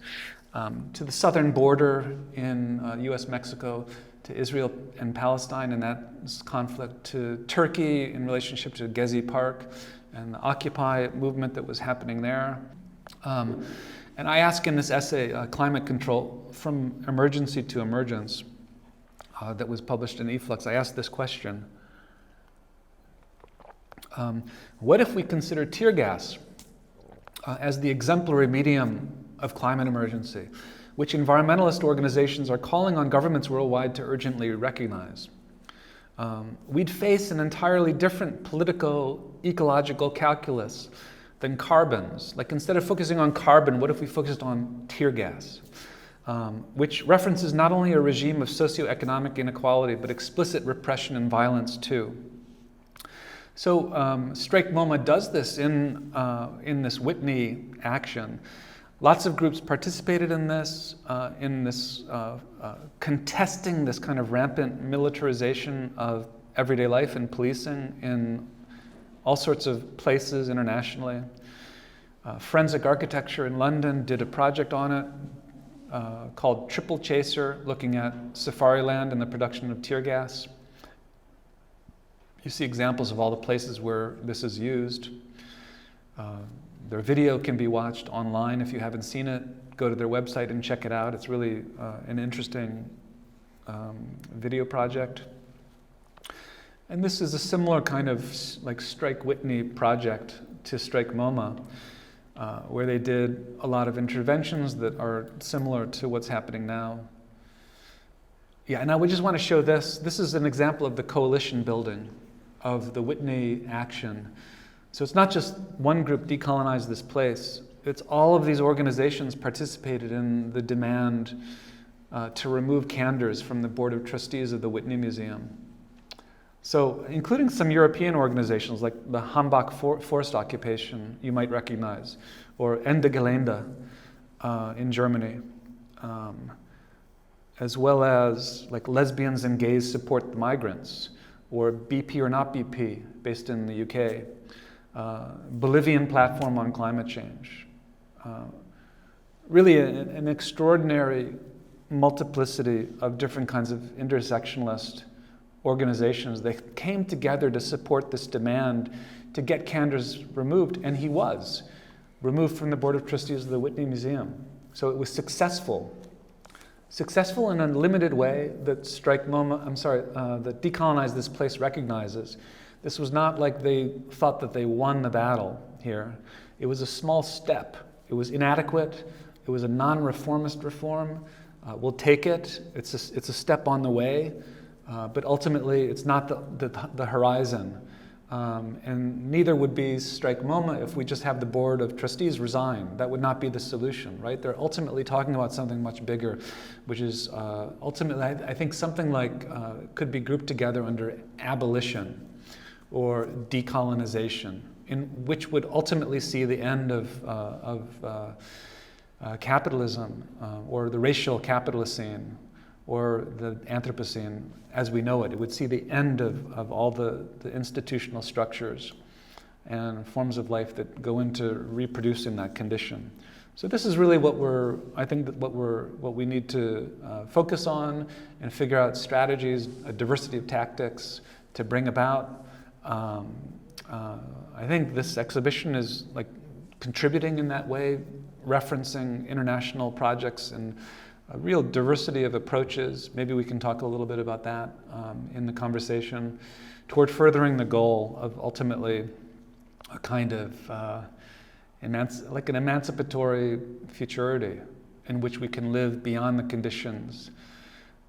Speaker 2: to the southern border in US-Mexico, to Israel and Palestine and that conflict, to Turkey in relationship to Gezi Park and the Occupy movement that was happening there. And I ask in this essay, Climate Control, from Emergency to Emergence, that was published in eFlux, I asked this question. What if we consider tear gas as the exemplary medium of climate emergency, which environmentalist organizations are calling on governments worldwide to urgently recognize? We'd face an entirely different political, ecological calculus than carbons. Like, instead of focusing on carbon, what if we focused on tear gas? Which references not only a regime of socioeconomic inequality, but explicit repression and violence too. So Strike MoMA does this in this Whitney action. Lots of groups participated in this contesting this kind of rampant militarization of everyday life and policing in all sorts of places internationally. Forensic Architecture in London did a project on it called Triple Chaser, looking at Safariland and the production of tear gas. You see examples of all the places where this is used. Their video can be watched online if you haven't seen it, go to their website and check it out. It's really an interesting video project. And this is a similar kind of like Strike Whitney project to Strike MoMA, where they did a lot of interventions that are similar to what's happening now. Yeah, and I would just want to show this. This is an example of the coalition building of the Whitney action. So it's not just one group decolonized this place. It's all of these organizations participated in the demand to remove candors from the Board of Trustees of the Whitney Museum. So, including some European organizations like the Hambach forest occupation, you might recognize, or Ende Gelände in Germany, as well as like Lesbians and Gays Support the Migrants, or BP or Not BP, based in the UK, Bolivian Platform on Climate Change. Really an extraordinary multiplicity of different kinds of intersectionalist organizations. They came together to support this demand to get candors removed, and he was removed from the Board of Trustees of the Whitney Museum. So it was successful in a limited way that that Decolonize This Place recognizes. This was not like they thought that they won the battle here. It was a small step. It was inadequate. It was a non-reformist reform. We'll take it. It's a step on the way. But ultimately, it's not the horizon. And neither would be Strike MoMA if we just have the Board of Trustees resign. That would not be the solution, right? They're ultimately talking about something much bigger, which is ultimately, I think, something like could be grouped together under abolition or decolonization, which would ultimately see the end of capitalism or the racial capitalocene or the Anthropocene as we know it. It would see the end of all the institutional structures and forms of life that go into reproducing that condition. So this is really what we need to focus on and figure out strategies, a diversity of tactics to bring about. I think this exhibition is like contributing in that way, referencing international projects and a real diversity of approaches. Maybe we can talk a little bit about that in the conversation, toward furthering the goal of ultimately a kind of like an emancipatory futurity in which we can live beyond the conditions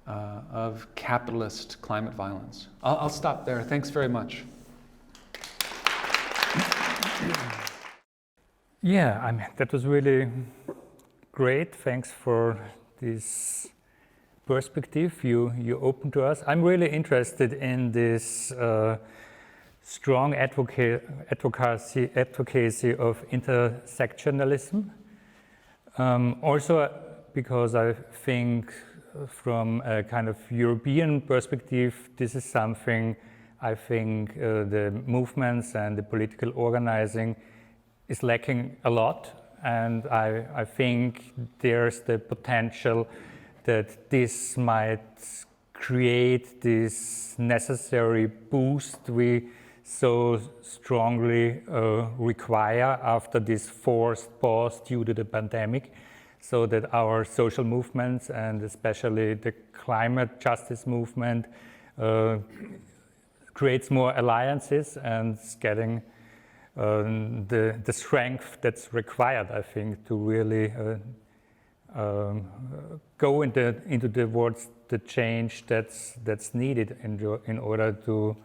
Speaker 2: of capitalist climate violence. I'll stop there. Thanks very much.
Speaker 1: Yeah, I mean, that was really great. Thanks for this perspective you opened to us. I'm really interested in this strong advocacy of intersectionalism. Also because I think from a kind of European perspective, this is something I think the movements and the political organizing is lacking a lot. And I think there's the potential that this might create this necessary boost we so strongly require after this forced pause due to the pandemic, so that our social movements and especially the climate justice movement creates more alliances and is getting the strength that's required, I think, to really go towards the change that's needed in order to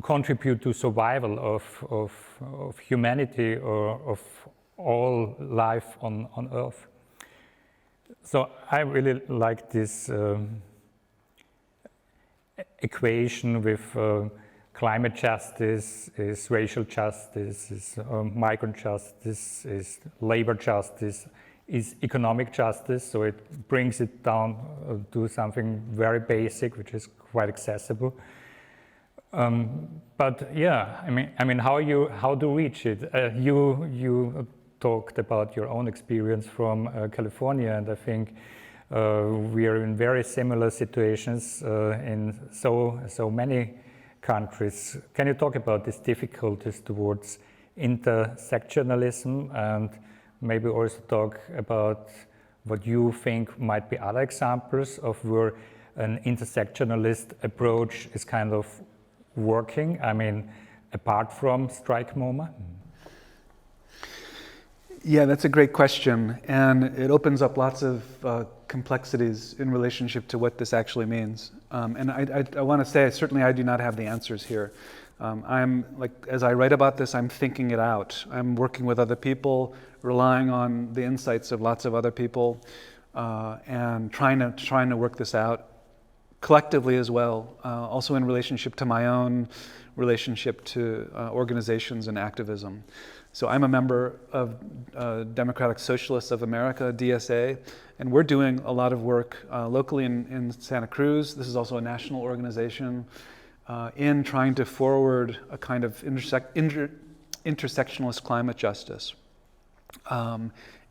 Speaker 1: contribute to survival of humanity or of all life on Earth. So I really like this equation with climate justice is racial justice, is migrant justice, is labor justice, is economic justice. So it brings it down to something very basic, which is quite accessible. But yeah, I mean, how to reach it? You talked about your own experience from California, and I think we are in very similar situations in so many countries. Can you talk about these difficulties towards intersectionalism, and maybe also talk about what you think might be other examples of where an intersectionalist approach is kind of working, I mean, apart from strike MoMA?
Speaker 2: Yeah, that's a great question, and it opens up lots of complexities in relationship to what this actually means. And I want to say, certainly I do not have the answers here. I'm, like, as I write about this, I'm thinking it out. I'm working with other people, relying on the insights of lots of other people, and trying to work this out collectively as well, also in relationship to my own relationship to organizations and activism. So I'm a member of Democratic Socialists of America, DSA, and we're doing a lot of work locally in Santa Cruz. This is also a national organization in trying to forward a kind of intersectionalist climate justice.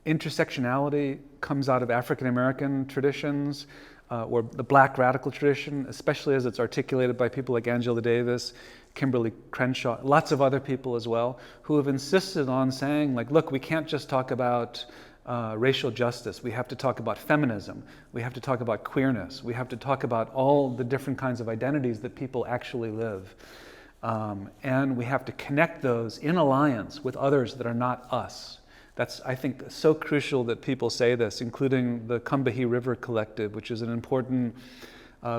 Speaker 2: Intersectionality comes out of African American traditions, or the Black radical tradition, especially as it's articulated by people like Angela Davis, Kimberly Crenshaw, lots of other people as well, who have insisted on saying, like, look, we can't just talk about racial justice. We have to talk about feminism. We have to talk about queerness. We have to talk about all the different kinds of identities that people actually live. And we have to connect those in alliance with others that are not us. That's, I think, so crucial that people say this, including the Combahee River Collective, which is an important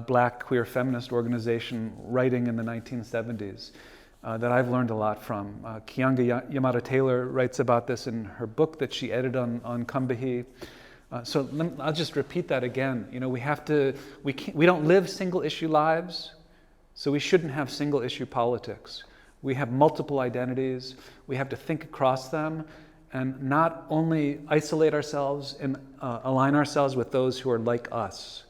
Speaker 2: Black queer feminist organization writing in the 1970s that I've learned a lot from. Keeanga Yamada Taylor writes about this in her book that she edited on Combahee. So I'll just repeat that again. You know, we don't live single issue lives, so we shouldn't have single issue politics. We have multiple identities. We have to think across them and not only isolate ourselves and align ourselves with those who are like us.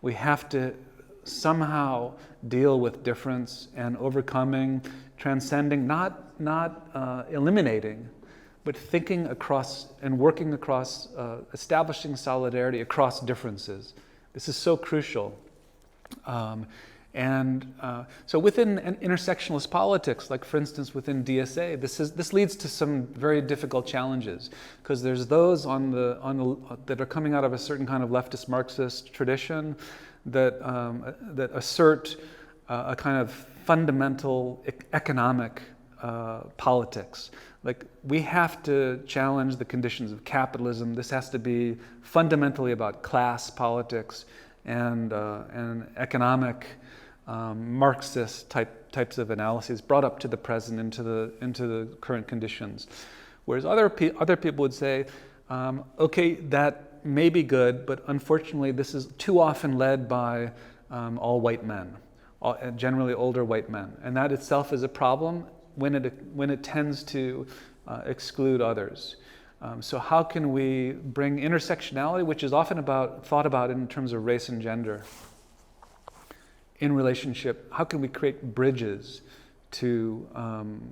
Speaker 2: We have to somehow deal with difference and overcoming, transcending, not eliminating, but thinking across and working across, establishing solidarity across differences. This is so crucial. So within intersectionalist politics, like for instance within DSA, this leads to some very difficult challenges, because there's those that are coming out of a certain kind of leftist Marxist tradition that assert a kind of fundamental economic politics. Like, we have to challenge the conditions of capitalism. This has to be fundamentally about class politics and economic Marxist types of analyses brought up to the present, into the current conditions. Whereas other people would say, okay, that may be good, but unfortunately this is too often led by all white men, generally older white men, and that itself is a problem when it tends to exclude others. So how can we bring intersectionality, which is often thought about in terms of race and gender, in relationship? How can we create bridges to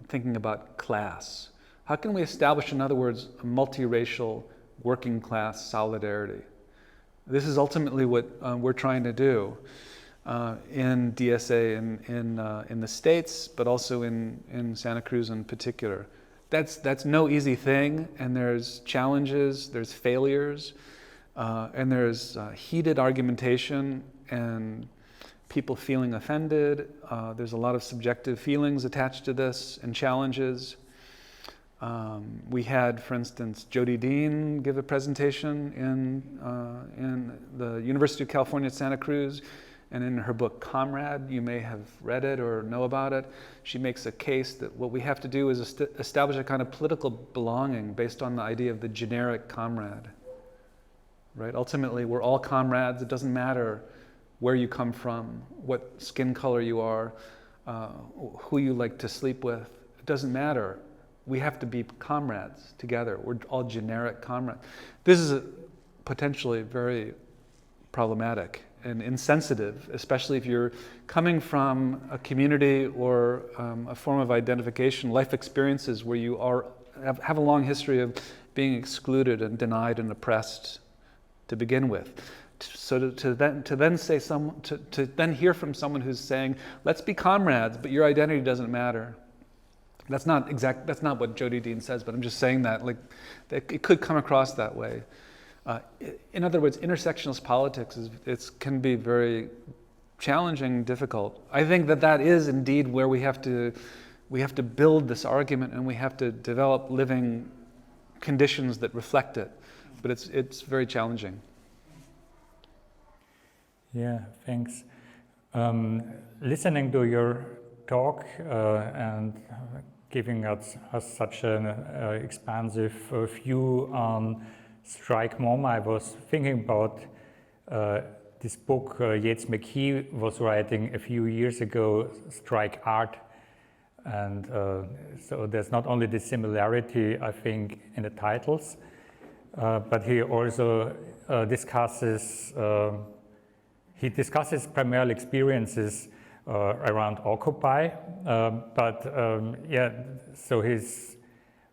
Speaker 2: thinking about class? How can we establish, in other words, a multiracial working class solidarity? This is ultimately what we're trying to do in DSA in the States, but also in Santa Cruz in particular. That's no easy thing, and there's challenges, there's failures, and there's heated argumentation and people feeling offended. There's a lot of subjective feelings attached to this and challenges. We had, for instance, Jody Dean give a presentation in the University of California at Santa Cruz, and in her book Comrade, you may have read it or know about it, she makes a case that what we have to do is establish a kind of political belonging based on the idea of the generic comrade. Right? Ultimately, we're all comrades. It doesn't matter where you come from, what skin color you are, who you like to sleep with. It doesn't matter. We have to be comrades together. We're all generic comrades. This is potentially very problematic and insensitive, especially if you're coming from a community or a form of identification, life experiences where you have a long history of being excluded and denied and oppressed to begin with. So to then hear from someone who's saying, let's be comrades, but your identity doesn't matter. That's not what Jody Dean says, but I'm just saying that it could come across that way. In other words, intersectionalist politics can be very challenging, difficult. I think that is indeed where we have to build this argument, and we have to develop living conditions that reflect it. But it's very challenging.
Speaker 1: Yeah, thanks. Listening to your talk and giving us such an expansive view on Strike MoMA, I was thinking about this book Yates McKee was writing a few years ago, Strike Art. And so there's not only the similarity, I think, in the titles, but he also discusses primarily experiences around Occupy, so he's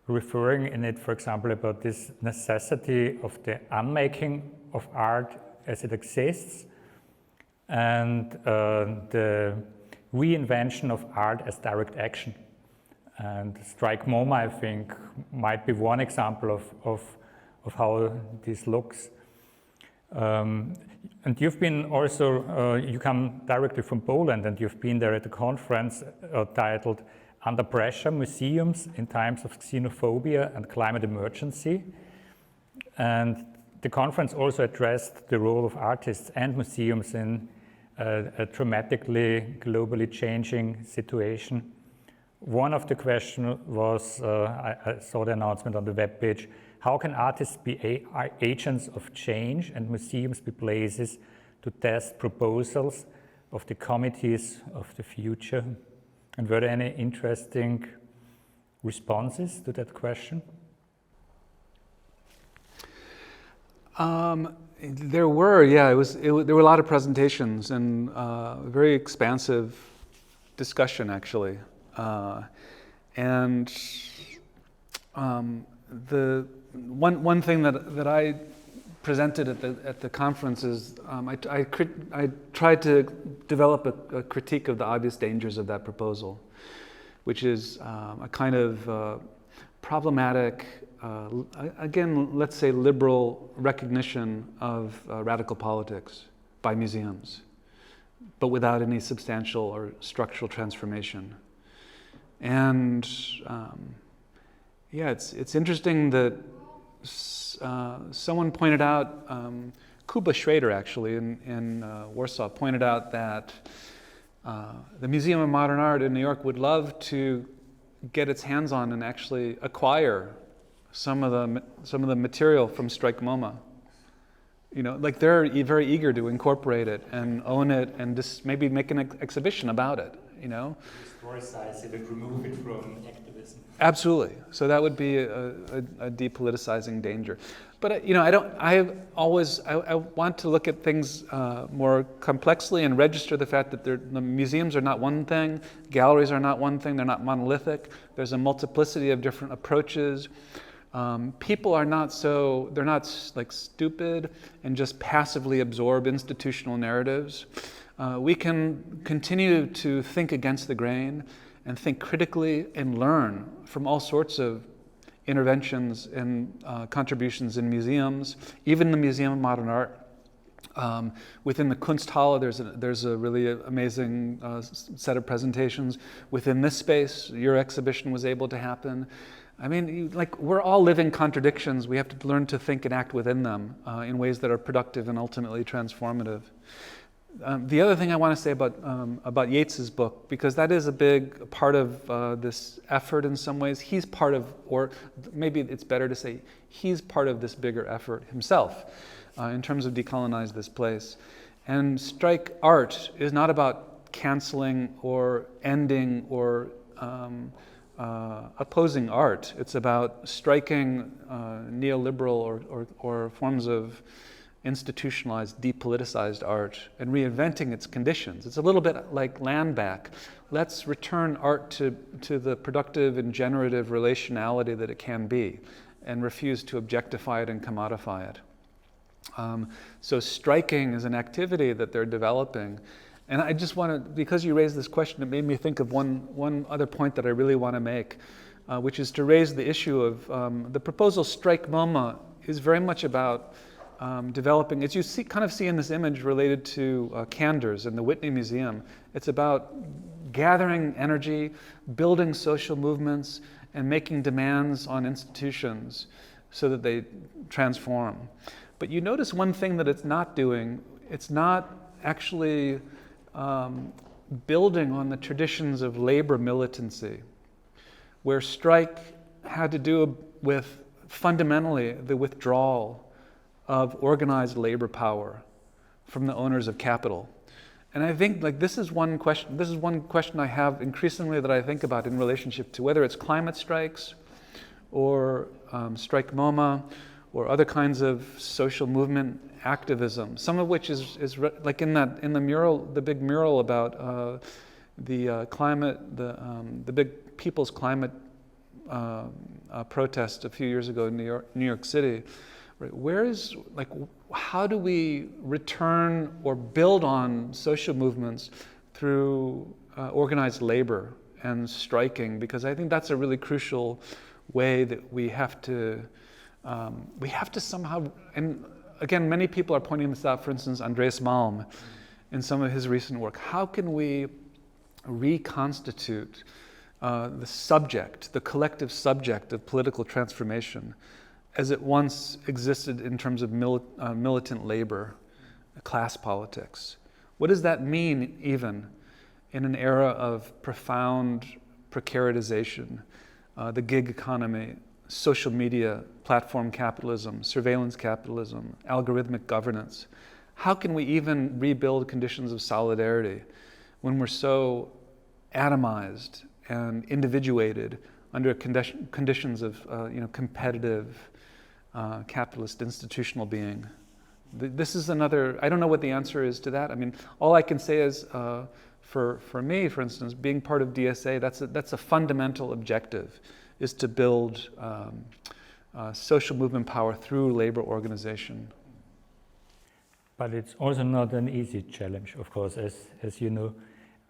Speaker 1: referring in it, for example, about this necessity of the unmaking of art as it exists, and the reinvention of art as direct action. And Strike MoMA, I think, might be one example of how this looks. And you've been also, you come directly from Poland, and you've been there at a conference titled Under Pressure, Museums in Times of Xenophobia and Climate Emergency. And the conference also addressed the role of artists and museums in a dramatically, globally changing situation. One of the questions was, I saw the announcement on the webpage, how can artists be agents of change and museums be places to test proposals of the committees of the future? And were there any interesting responses to that question?
Speaker 2: There were, yeah. There were a lot of presentations and very expansive discussion, actually. And the one thing that I presented at the conference is I tried to develop a critique of the obvious dangers of that proposal, which is a kind of problematic, again, let's say liberal recognition of radical politics by museums, but without any substantial or structural transformation. And it's interesting that someone pointed out, Kuba Schrader actually in Warsaw pointed out that the Museum of Modern Art in New York would love to get its hands on and actually acquire some of the material from Strike MoMA. You know, like they're very eager to incorporate it and own it and just maybe make an exhibition about it. You know,
Speaker 1: historicize it and remove it from activism.
Speaker 2: Absolutely. So that would be a depoliticizing danger. But I want to look at things more complexly and register the fact that the museums are not one thing, galleries are not one thing, they're not monolithic. There's a multiplicity of different approaches. People are they're not like stupid and just passively absorb institutional narratives. We can continue to think against the grain and think critically and learn from all sorts of interventions and contributions in museums, even the Museum of Modern Art. Within the Kunsthalle, there's a really amazing set of presentations. Within this space, your exhibition was able to happen. I mean, like, we're all living contradictions. We have to learn to think and act within them in ways that are productive and ultimately transformative. The other thing I want to say about Yeats's book, because that is a big part of this effort in some ways. He's part of, or maybe it's better to say, he's part of this bigger effort himself in terms of decolonize this place. And Strike Art is not about canceling or ending or opposing art. It's about striking neoliberal or forms of institutionalized, depoliticized art and reinventing its conditions. It's a little bit like land back. Let's return art to the productive and generative relationality that it can be and refuse to objectify it and commodify it. So striking is an activity that they're developing, And I just want to, because you raised this question, it made me think of one other point that I really want to make, which is to raise the issue of the proposal Strike MoMA is very much about developing, as you kind of see in this image related to candors in the Whitney Museum, it's about gathering energy, building social movements, and making demands on institutions so that they transform. But you notice one thing that it's not doing, it's not actually building on the traditions of labor militancy, where strike had to do with fundamentally the withdrawal of organized labor power from the owners of capital. And I think this is one question I have increasingly that I think about in relationship to whether it's climate strikes or Strike MoMA or other kinds of social movement activism, some of which is like in the mural, the big mural about the climate, the big people's climate protest a few years ago in New York City. Right? How do we return or build on social movements through organized labor and striking? Because I think that's a really crucial way that we have to somehow, and again, many people are pointing this out, for instance, Andreas Malm in some of his recent work. How can we reconstitute the collective subject of political transformation as it once existed in terms of militant labor, class politics? What does that mean even in an era of profound precaritization, the gig economy, social media, platform capitalism, surveillance capitalism, algorithmic governance? How can we even rebuild conditions of solidarity when we're so atomized and individuated under conditions of competitive capitalist institutional being? This is another, I don't know what the answer is to that. I mean, all I can say is for me, for instance, being part of DSA, that's a fundamental objective, is to build social movement power through labor organization.
Speaker 1: But it's also not an easy challenge, of course, as you know.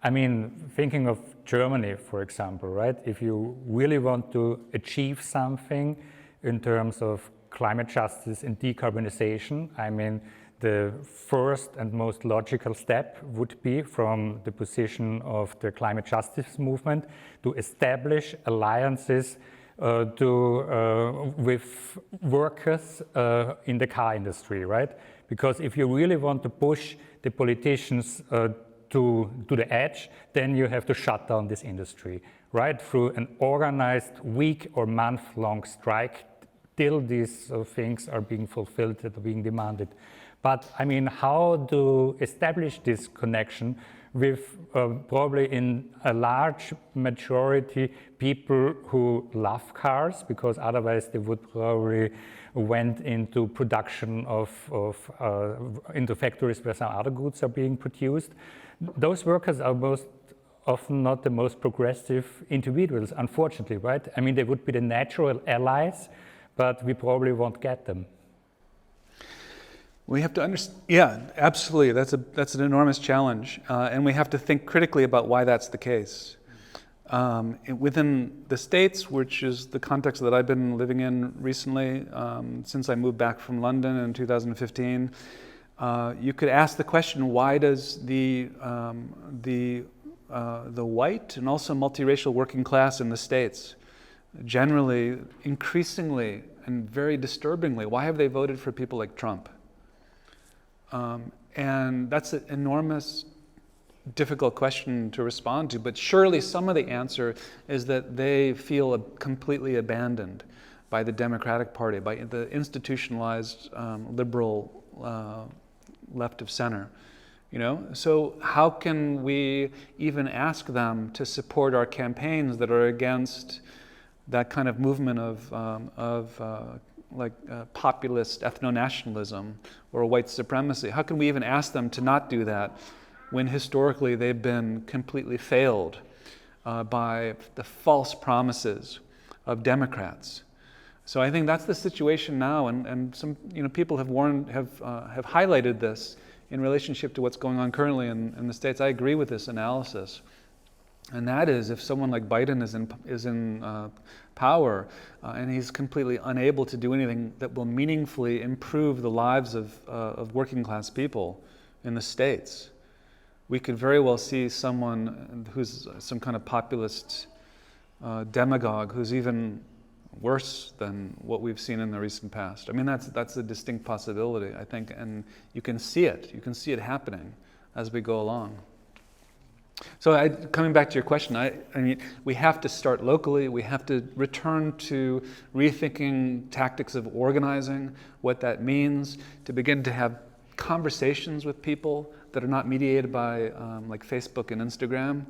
Speaker 1: I mean, thinking of Germany, for example, right? If you really want to achieve something in terms of climate justice and decarbonization, I mean, the first and most logical step would be from the position of the climate justice movement to establish alliances with workers in the car industry, right? Because if you really want to push the politicians to the edge, then you have to shut down this industry, right? Through an organized week or month-long strike till these things are being fulfilled, that are being demanded. But I mean, how to establish this connection with probably in a large majority people who love cars, because otherwise they would probably went into production into factories where some other goods are being produced. Those workers are most often not the most progressive individuals, unfortunately, right? I mean, they would be the natural allies, but we probably won't get them.
Speaker 2: We have to understand, yeah, absolutely. That's an enormous challenge, and we have to think critically about why that's the case. Within the States, which is the context that I've been living in recently, since I moved back from London in 2015, you could ask the question: why does the white and also multiracial working class in the States, generally, increasingly, and very disturbingly, why have they voted for people like Trump? And that's an enormous, difficult question to respond to, but surely some of the answer is that they feel completely abandoned by the Democratic Party, by the institutionalized liberal left of center. You know, so how can we even ask them to support our campaigns that are against that kind of movement of populist ethno-nationalism or white supremacy? How can we even ask them to not do that when historically they've been completely failed by the false promises of Democrats? So I think that's the situation now, and some people have highlighted this in relationship to what's going on currently in the States. I agree with this analysis. And that is, if someone like Biden is in power and he's completely unable to do anything that will meaningfully improve the lives of working class people in the States, we could very well see someone who's some kind of populist demagogue who's even worse than what we've seen in the recent past. I mean, that's a distinct possibility, I think, and you can see it. You can see it happening as we go along. So coming back to your question, I mean, we have to start locally. We have to return to rethinking tactics of organizing, what that means, to begin to have conversations with people that are not mediated by like Facebook and Instagram,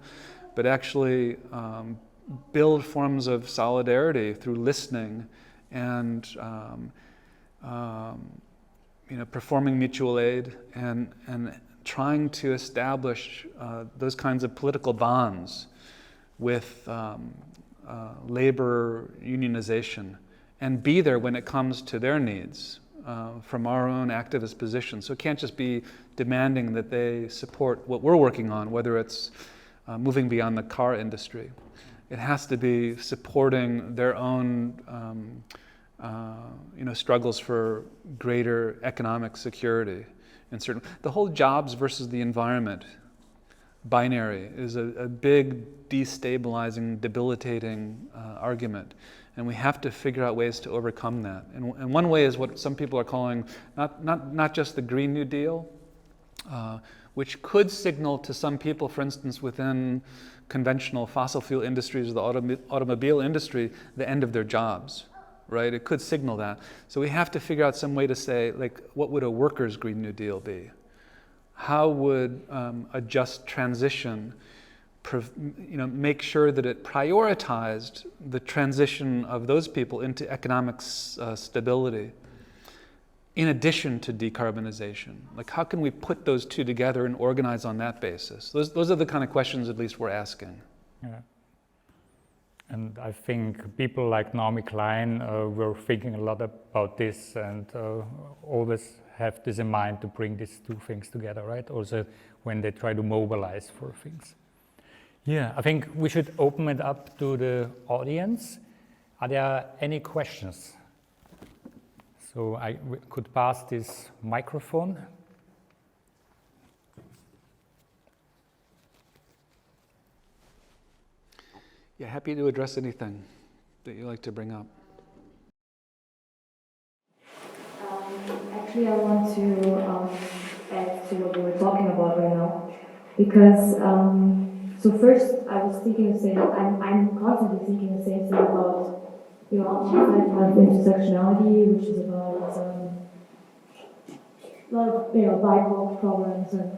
Speaker 2: but actually build forms of solidarity through listening and performing mutual aid and trying to establish those kinds of political bonds with labor unionization and be there when it comes to their needs from our own activist position. So it can't just be demanding that they support what we're working on, whether it's moving beyond the car industry. It has to be supporting their own struggles for greater economic security. The whole jobs versus the environment binary is a big destabilizing, debilitating argument, and we have to figure out ways to overcome that. And one way is what some people are calling not just the Green New Deal, which could signal to some people, for instance, within conventional fossil fuel industries, the automobile industry, the end of their jobs. Right? It could signal that. So we have to figure out some way to say, like, what would a workers' Green New Deal be? How would a just transition, make sure that it prioritized the transition of those people into economic stability, in addition to decarbonization? Like, how can we put those two together and organize on that basis? Those are the kind of questions, at least, we're asking.
Speaker 1: Yeah. And I think people like Naomi Klein were thinking a lot about this and always have this in mind to bring these two things together, right? Also when they try to mobilize for things. Yeah, I think we should open it up to the audience. Are there any questions? So I could pass this microphone.
Speaker 2: Yeah, happy to address anything that you like to bring up.
Speaker 3: Actually, I want to add to what we were talking about right now, because so first I was thinking the same. I'm constantly thinking the same thing about have intersectionality, which is about a lot of BIPOC problems and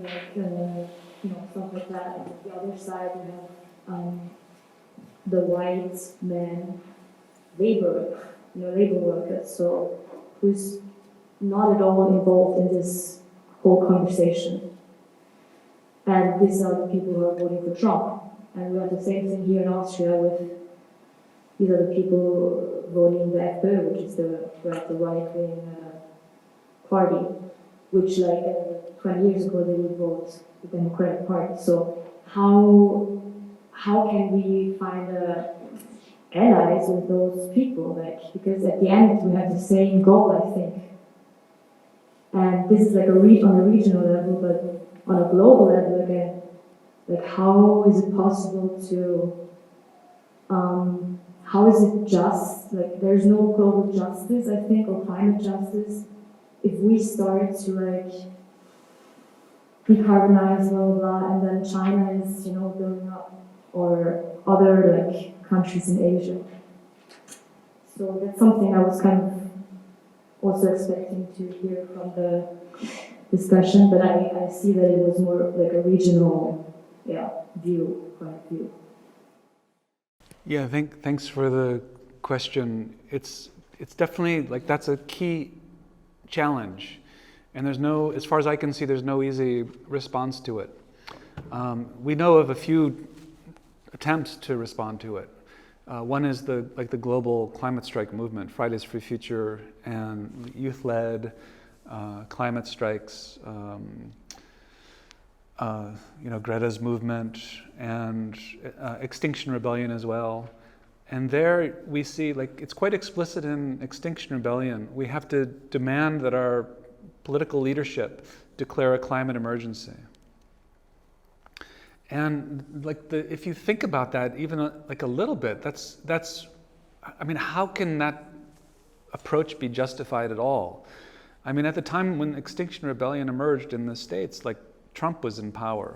Speaker 3: stuff like that. And the other side we have the white man labor workers, so who's not at all involved in this whole conversation. And these are the people who are voting for Trump. And we have the same thing here in Austria with these are the people voting the FPÖ, which is the right-wing party, which 20 years ago they would vote the Democratic Party. So how can we find allies with those people? Because at the end we have the same goal, I think. And this is on a regional level, but on a global level again, how is it possible to? How is it just? There's no global justice, I think, or climate justice, if we start to decarbonize, blah blah blah, and then China is building up, or other countries in Asia. So that's something I was kind of also expecting to hear from the discussion, but I see that it was more like a regional point of view.
Speaker 2: Yeah, thanks for the question. It's definitely that's a key challenge, and as far as I can see, there's no easy response to it. We know of a few attempts to respond to it. One is the global climate strike movement, Fridays for Future, and youth-led climate strikes, Greta's movement, and Extinction Rebellion as well. And there we see, like, it's quite explicit in Extinction Rebellion. We have to demand that our political leadership declare a climate emergency. And like if you think about that even like a little bit, that's I mean, how can that approach be justified at all? I mean, at the time when Extinction Rebellion emerged in the States, like, Trump was in power.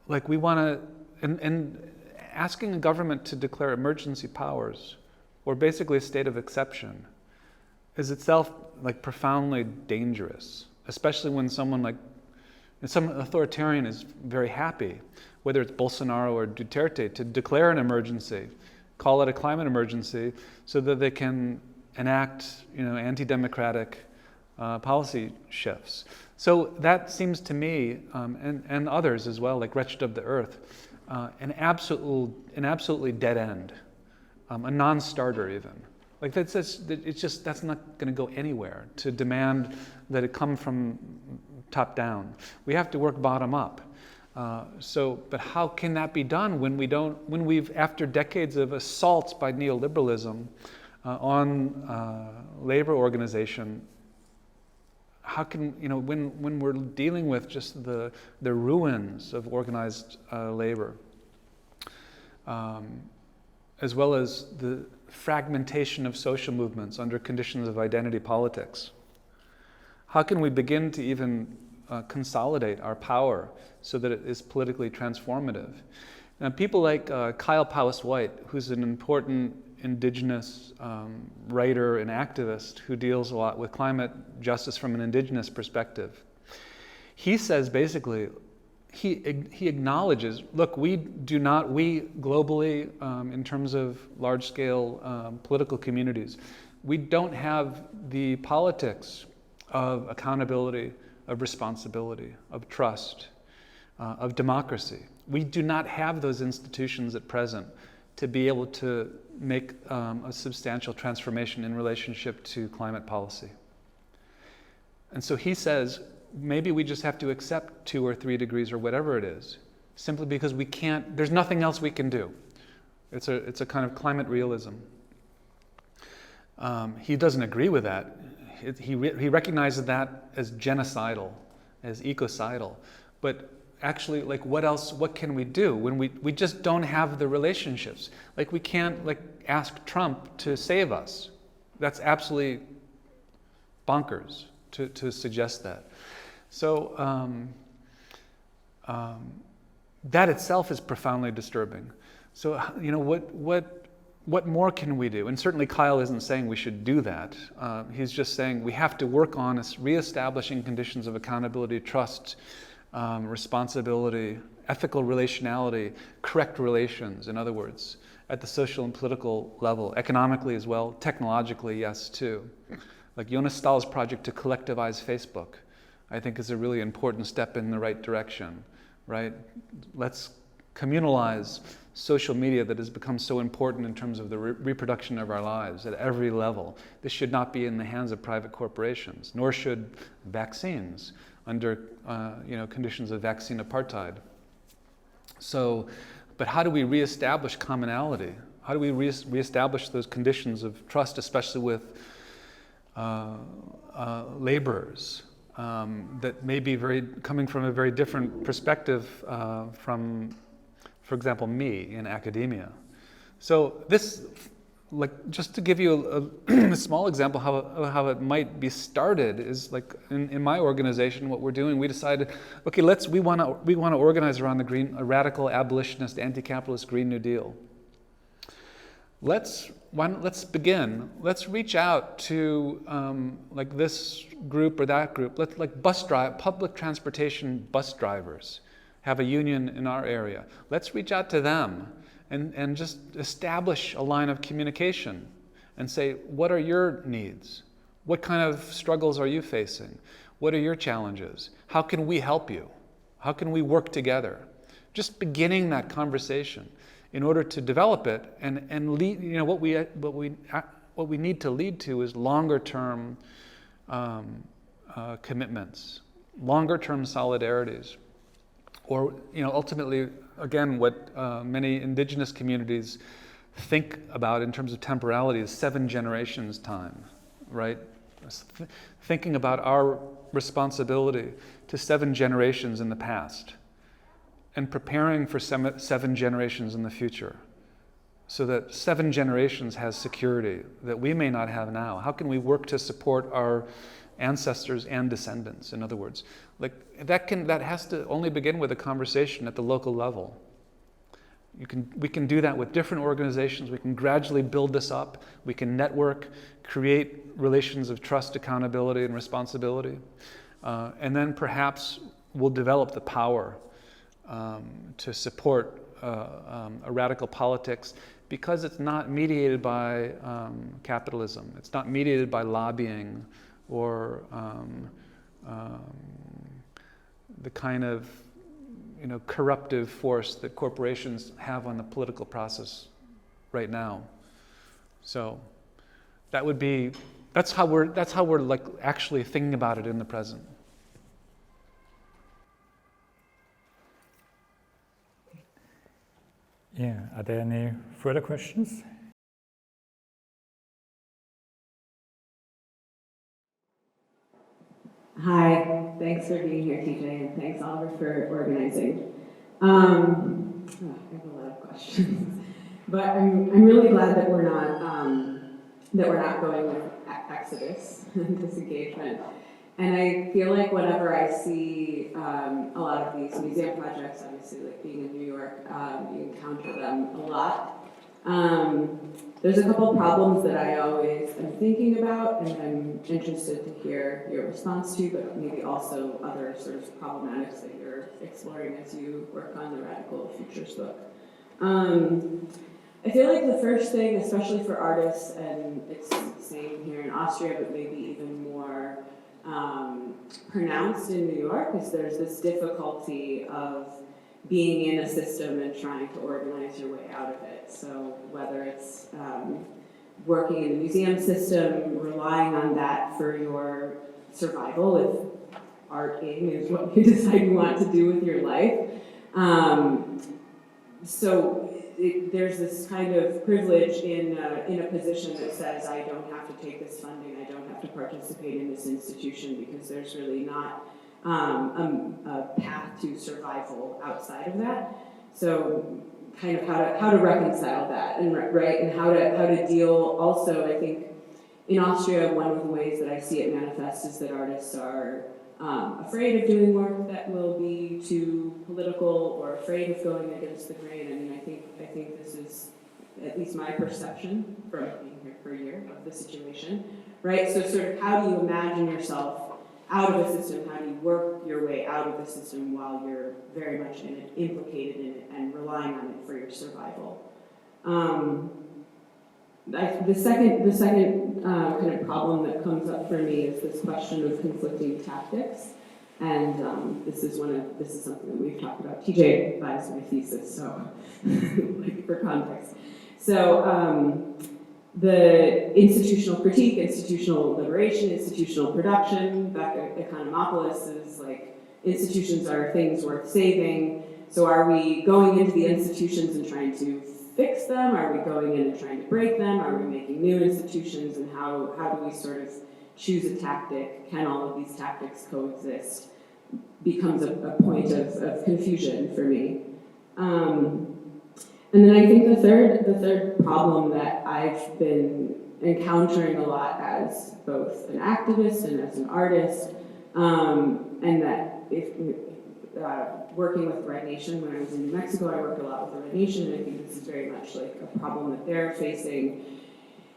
Speaker 2: Like, we want to, and asking a government to declare emergency powers, or basically a state of exception, is itself like profoundly dangerous, especially when someone like, some authoritarian is very happy, whether it's Bolsonaro or Duterte, to declare an emergency, call it a climate emergency, so that they can enact, anti-democratic policy shifts. So that seems to me, and others as well, like Wretched of the Earth, an absolutely dead end, a non-starter even. Like that's not going to go anywhere to demand that it come from top down. We have to work bottom up. But how can that be done when we've, after decades of assaults by neoliberalism on labor organization, how can, when we're dealing with just the ruins of organized labor, as well as the fragmentation of social movements under conditions of identity politics? How can we begin to even consolidate our power so that it is politically transformative? Now, people like Kyle Powys-White, who's an important indigenous writer and activist who deals a lot with climate justice from an indigenous perspective, he says basically, he acknowledges, look, we globally, in terms of large-scale political communities, we don't have the politics of accountability, of responsibility, of trust, of democracy. We do not have those institutions at present to be able to make a substantial transformation in relationship to climate policy. And so he says, maybe we just have to accept 2 or 3 degrees or whatever it is, simply because we can't, there's nothing else we can do. It's a kind of climate realism. He doesn't agree with that. He recognizes that as genocidal, as ecocidal. But actually, like, what can we do when we just don't have the relationships? Like, we can't ask Trump to save us. That's absolutely bonkers to suggest that. So that itself is profoundly disturbing. So, what more can we do? And certainly Kyle isn't saying we should do that. He's just saying we have to work on reestablishing conditions of accountability, trust, responsibility, ethical relationality, correct relations, in other words, at the social and political level, economically as well, technologically, yes, too. Like Jonas Stahl's project to collectivize Facebook, I think, is a really important step in the right direction, right? Let's communalize social media that has become so important in terms of the reproduction of our lives at every level. This should not be in the hands of private corporations, nor should vaccines under conditions of vaccine apartheid. So, but how do we reestablish commonality? How do we reestablish those conditions of trust, especially with laborers that may be coming from a very different perspective from, for example, me in academia? So this, just to give you a small example how it might be started is in my organization, what we're doing, we decided, okay, we want to organize around a radical abolitionist, anti-capitalist Green New Deal. Let's begin. Let's reach out to this group or that group. Public transportation bus drivers have a union in our area. Let's reach out to them and just establish a line of communication and say, what are your needs? What kind of struggles are you facing? What are your challenges? How can we help you? How can we work together? Just beginning that conversation in order to develop it and lead, what we need to lead to is longer term commitments, longer-term solidarities, or ultimately, again, what many indigenous communities think about in terms of temporality is 7 generations time, right? Thinking about our responsibility to 7 generations in the past and preparing for 7 generations in the future, so that 7 generations has security that we may not have now. How can we work to support our ancestors and descendants? In other words, like that has to only begin with a conversation at the local level. We can do that with different organizations. We can gradually build this up. We can network, create relations of trust, accountability, and responsibility. And then perhaps we'll develop the power to support a radical politics, because it's not mediated by capitalism. It's not mediated by lobbying or the kind of corruptive force that corporations have on the political process right now. So that's how we're like actually thinking about it in the present.
Speaker 1: Yeah, are there any further questions?
Speaker 4: Hi, thanks for being here, TJ, and thanks, Oliver, for organizing. I have a lot of questions, but I'm really glad that we're not going with exodus and disengagement. And I feel like whenever I see a lot of these museum projects, obviously, like being in New York, you encounter them a lot. There's a couple problems that I always am thinking about, and I'm interested to hear your response to, but maybe also other sort of problematics that you're exploring as you work on the Radical Futures book. I feel like the first thing, especially for artists, and it's the same here in Austria, but maybe even more pronounced in New York, is there's this difficulty of being in a system and trying to organize your way out of it. So whether it's working in the museum system, relying on that for your survival, if arting is what you decide you want to do with your life. There's this kind of privilege in a position that says, I don't have to take this funding, I don't have to participate in this institution, because there's really not a path to survival outside of that. So kind of how to reconcile that, and right, and how to deal. Also, I think in Austria, one of the ways that I see it manifest is that artists are afraid of doing work that will be too political, or afraid of going against the grain. I mean, I think this is at least my perception from being here for a year of the situation, right? So sort of how do you imagine yourself out of a system? How do you work your way out of the system while you're very much in it, implicated in it, and relying on it for your survival? The second kind of problem that comes up for me is this question of conflicting tactics, and this is something that we've talked about. TJ advised my thesis, so like for context. So the institutional critique, institutional liberation, institutional production. Back at Economopolis is like, institutions are things worth saving. So are we going into the institutions and trying to fix them? Are we going in and trying to break them? Are we making new institutions? And how do we sort of choose a tactic? Can all of these tactics coexist? Becomes a point of confusion for me. And then I think the third problem that I've been encountering a lot as both an activist and as an artist, and that if working with the Red Nation, when I was in New Mexico, I worked a lot with the Red Nation, and I think this is very much like a problem that they're facing,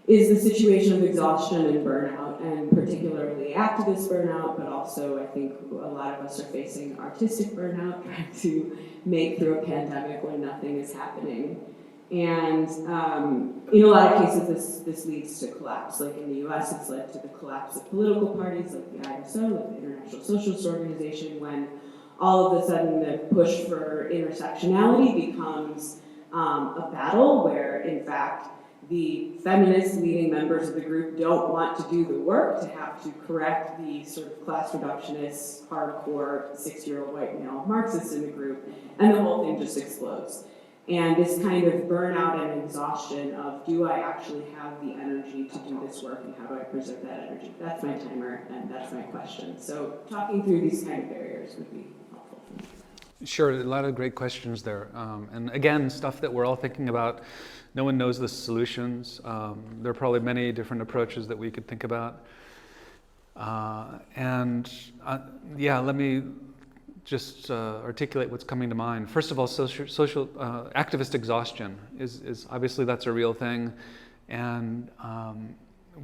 Speaker 4: is the situation of exhaustion and burnout, and particularly activist burnout, but also I think a lot of us are facing artistic burnout, trying to make through a pandemic when nothing is happening. And in a lot of cases, this leads to collapse. Like in the US, it's led to the collapse of political parties like the ISO, like the International Socialist Organization, when all of a sudden the push for intersectionality becomes a battle where, in fact, the feminist leading members of the group don't want to do the work to have to correct the sort of class reductionist, hardcore, 6-year-old white male Marxists in the group, and the whole thing just explodes. And this kind of burnout and exhaustion of, do I actually have the energy to do this work, and how do I preserve that energy? That's my timer, and that's my question. So talking through these kind of barriers would be helpful for me.
Speaker 2: Sure, a lot of great questions there. And again, stuff that we're all thinking about. No one knows the solutions. There are probably many different approaches that we could think about. Yeah, let me just articulate what's coming to mind. First of all, social activist exhaustion is obviously, that's a real thing, and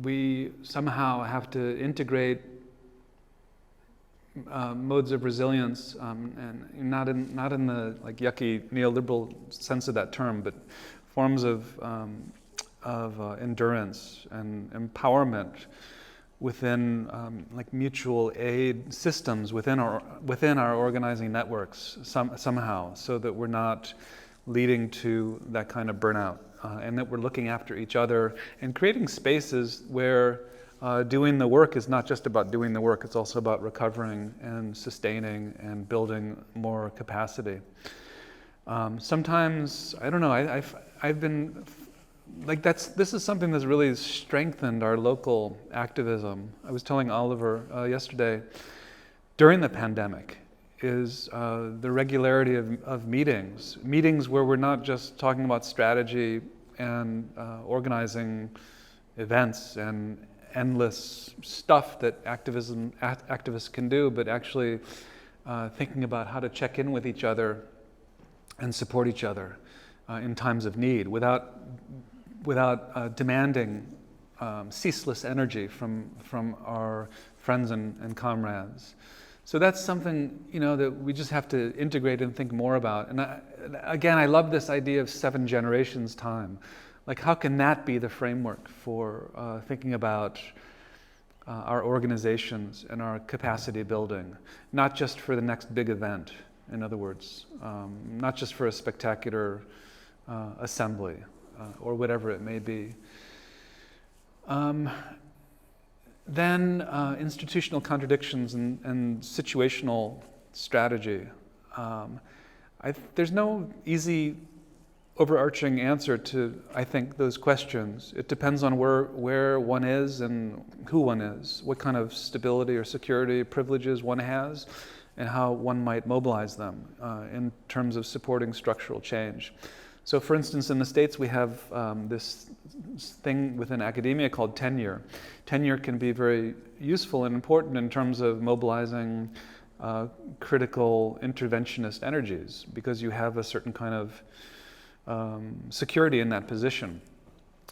Speaker 2: we somehow have to integrate modes of resilience, and not in the like yucky neoliberal sense of that term, but forms of endurance and empowerment within like mutual aid systems within our organizing networks somehow, so that we're not leading to that kind of burnout, and that we're looking after each other and creating spaces where doing the work is not just about doing the work, it's also about recovering and sustaining and building more capacity. Sometimes, I don't know, I've been like, this is something that's really strengthened our local activism. I was telling Oliver yesterday, during the pandemic, is the regularity of meetings where we're not just talking about strategy and organizing events and endless stuff that activists can do, but actually thinking about how to check in with each other and support each other in times of need without demanding ceaseless energy from our friends and comrades. So that's something, that we just have to integrate and think more about. And I love this idea of 7 generations time. Like, how can that be the framework for thinking about our organizations and our capacity building, not just for the next big event, in other words, not just for a spectacular assembly or whatever it may be. Then institutional contradictions and situational strategy. There's no easy overarching answer to, I think, those questions. It depends on where one is and who one is, what kind of stability or security, privileges one has, and how one might mobilize them in terms of supporting structural change. So for instance, in the States, we have this thing within academia called tenure. Tenure can be very useful and important in terms of mobilizing critical interventionist energies, because you have a certain kind of security in that position.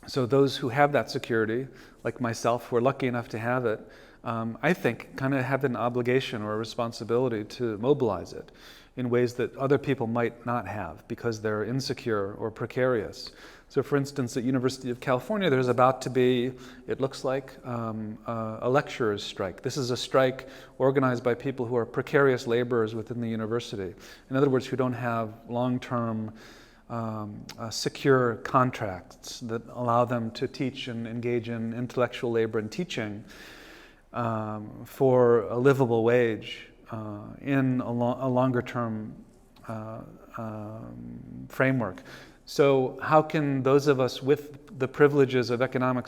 Speaker 2: So those who have that security, like myself, who are lucky enough to have it, I think kind of have an obligation or a responsibility to mobilize it in ways that other people might not have because they're insecure or precarious. So for instance, at University of California, there's about to be, it looks like, a lecturers' strike. This is a strike organized by people who are precarious laborers within the university. In other words, who don't have long-term secure contracts that allow them to teach and engage in intellectual labor and teaching for a livable wage in a longer-term framework. So how can those of us with the privileges of economic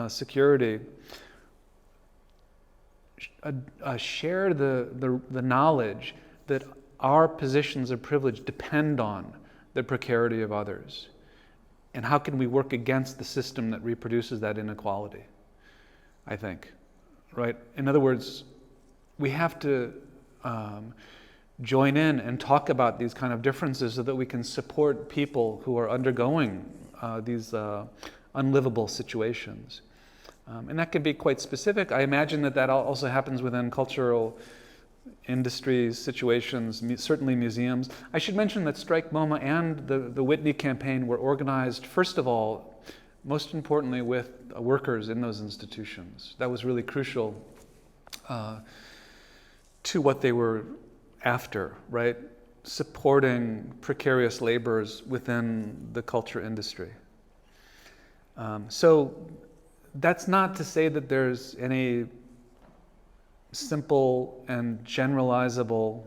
Speaker 2: security share the knowledge that our positions of privilege depend on the precarity of others? And how can we work against the system that reproduces that inequality, I think, right? In other words, we have to join in and talk about these kind of differences so that we can support people who are undergoing these unlivable situations. And that can be quite specific. I imagine that also happens within cultural industries, situations, certainly museums. I should mention that Strike MoMA and the Whitney campaign were organized, first of all, most importantly, with workers in those institutions. That was really crucial to what they were after, right? Supporting precarious laborers within the culture industry. So that's not to say that there's any simple and generalizable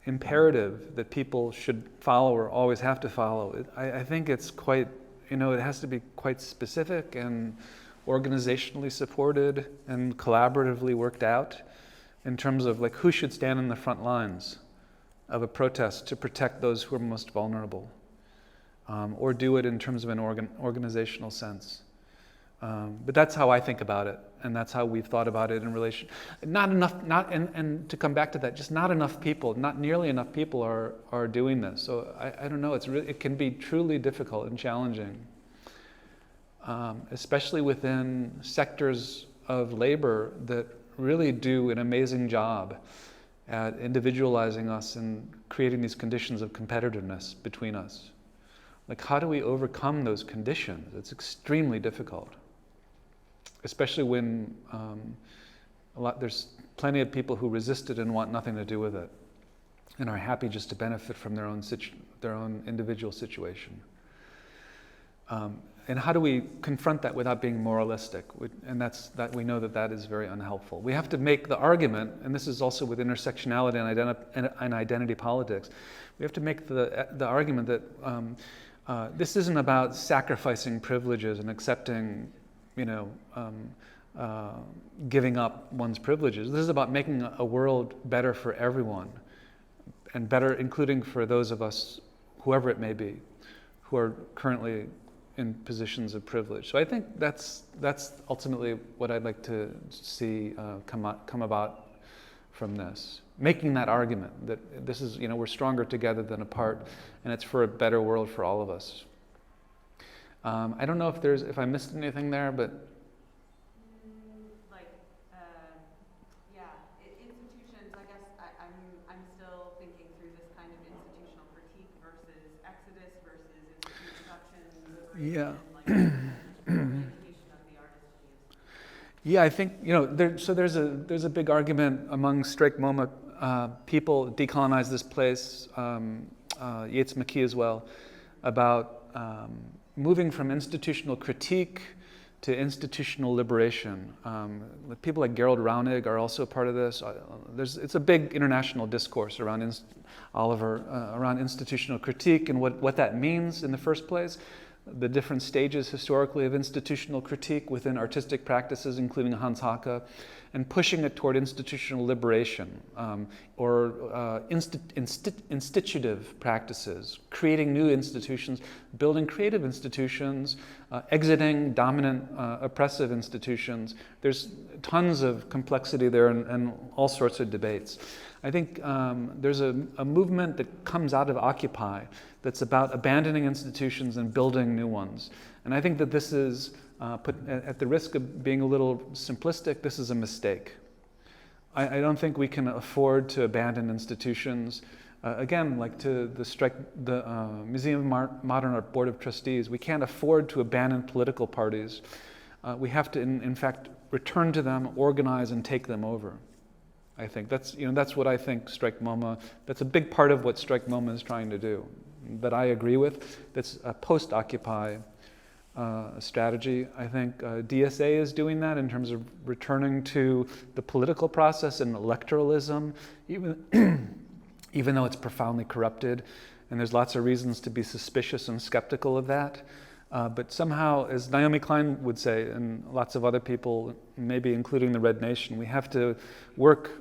Speaker 2: imperative that people should follow or always have to follow. I think it's quite, it has to be quite specific and organizationally supported and collaboratively worked out in terms of like who should stand in the front lines of a protest to protect those who are most vulnerable, or do it in terms of an organizational sense. But that's how I think about it, and that's how we've thought about it in relation. Not enough, and to come back to that, just not enough people, not nearly enough people are doing this. So I don't know. It can be truly difficult and challenging, especially within sectors of labor that really do an amazing job at individualizing us and creating these conditions of competitiveness between us. Like, how do we overcome those conditions? It's extremely difficult, especially when there's plenty of people who resist it and want nothing to do with it, and are happy just to benefit from their own individual situation. And how do we confront that without being moralistic? And that we know that is very unhelpful. We have to make the argument, and this is also with intersectionality and identity politics. We have to make the argument that this isn't about sacrificing privileges and accepting, giving up one's privileges. This is about making a world better for everyone, and better, including for those of us, whoever it may be, who are currently in positions of privilege. So I think that's ultimately what I'd like to see come about from this. Making that argument that this is, we're stronger together than apart, and it's for a better world for all of us. I don't know if I missed anything there, but
Speaker 4: institutions. I guess I'm still thinking through this kind of institutional critique versus exodus versus institution liberation.
Speaker 2: Yeah, I think there's a big argument among Strike MoMA people, Decolonize This Place, Yates McKee as well, about moving from institutional critique to institutional liberation. People like Gerald Raunig are also part of this. It's a big international discourse around around institutional critique and what that means in the first place. The different stages historically of institutional critique within artistic practices, including Hans Haacke, and pushing it toward institutional liberation, or institutive practices, creating new institutions, building creative institutions, exiting dominant oppressive institutions. There's tons of complexity there and all sorts of debates. I think there's a movement that comes out of Occupy that's about abandoning institutions and building new ones. And I think that this is, at the risk of being a little simplistic, this is a mistake. I don't think we can afford to abandon institutions. Again, like to the Museum of Modern Art Board of Trustees, we can't afford to abandon political parties. We have to, in fact, return to them, organize, and take them over. I think that's what I think Strike MoMA, that's a big part of what Strike MoMA is trying to do, that I agree with. That's a post-Occupy strategy. I think DSA is doing that in terms of returning to the political process and electoralism, even though it's profoundly corrupted, and there's lots of reasons to be suspicious and skeptical of that. But somehow, as Naomi Klein would say, and lots of other people, maybe including the Red Nation, we have to work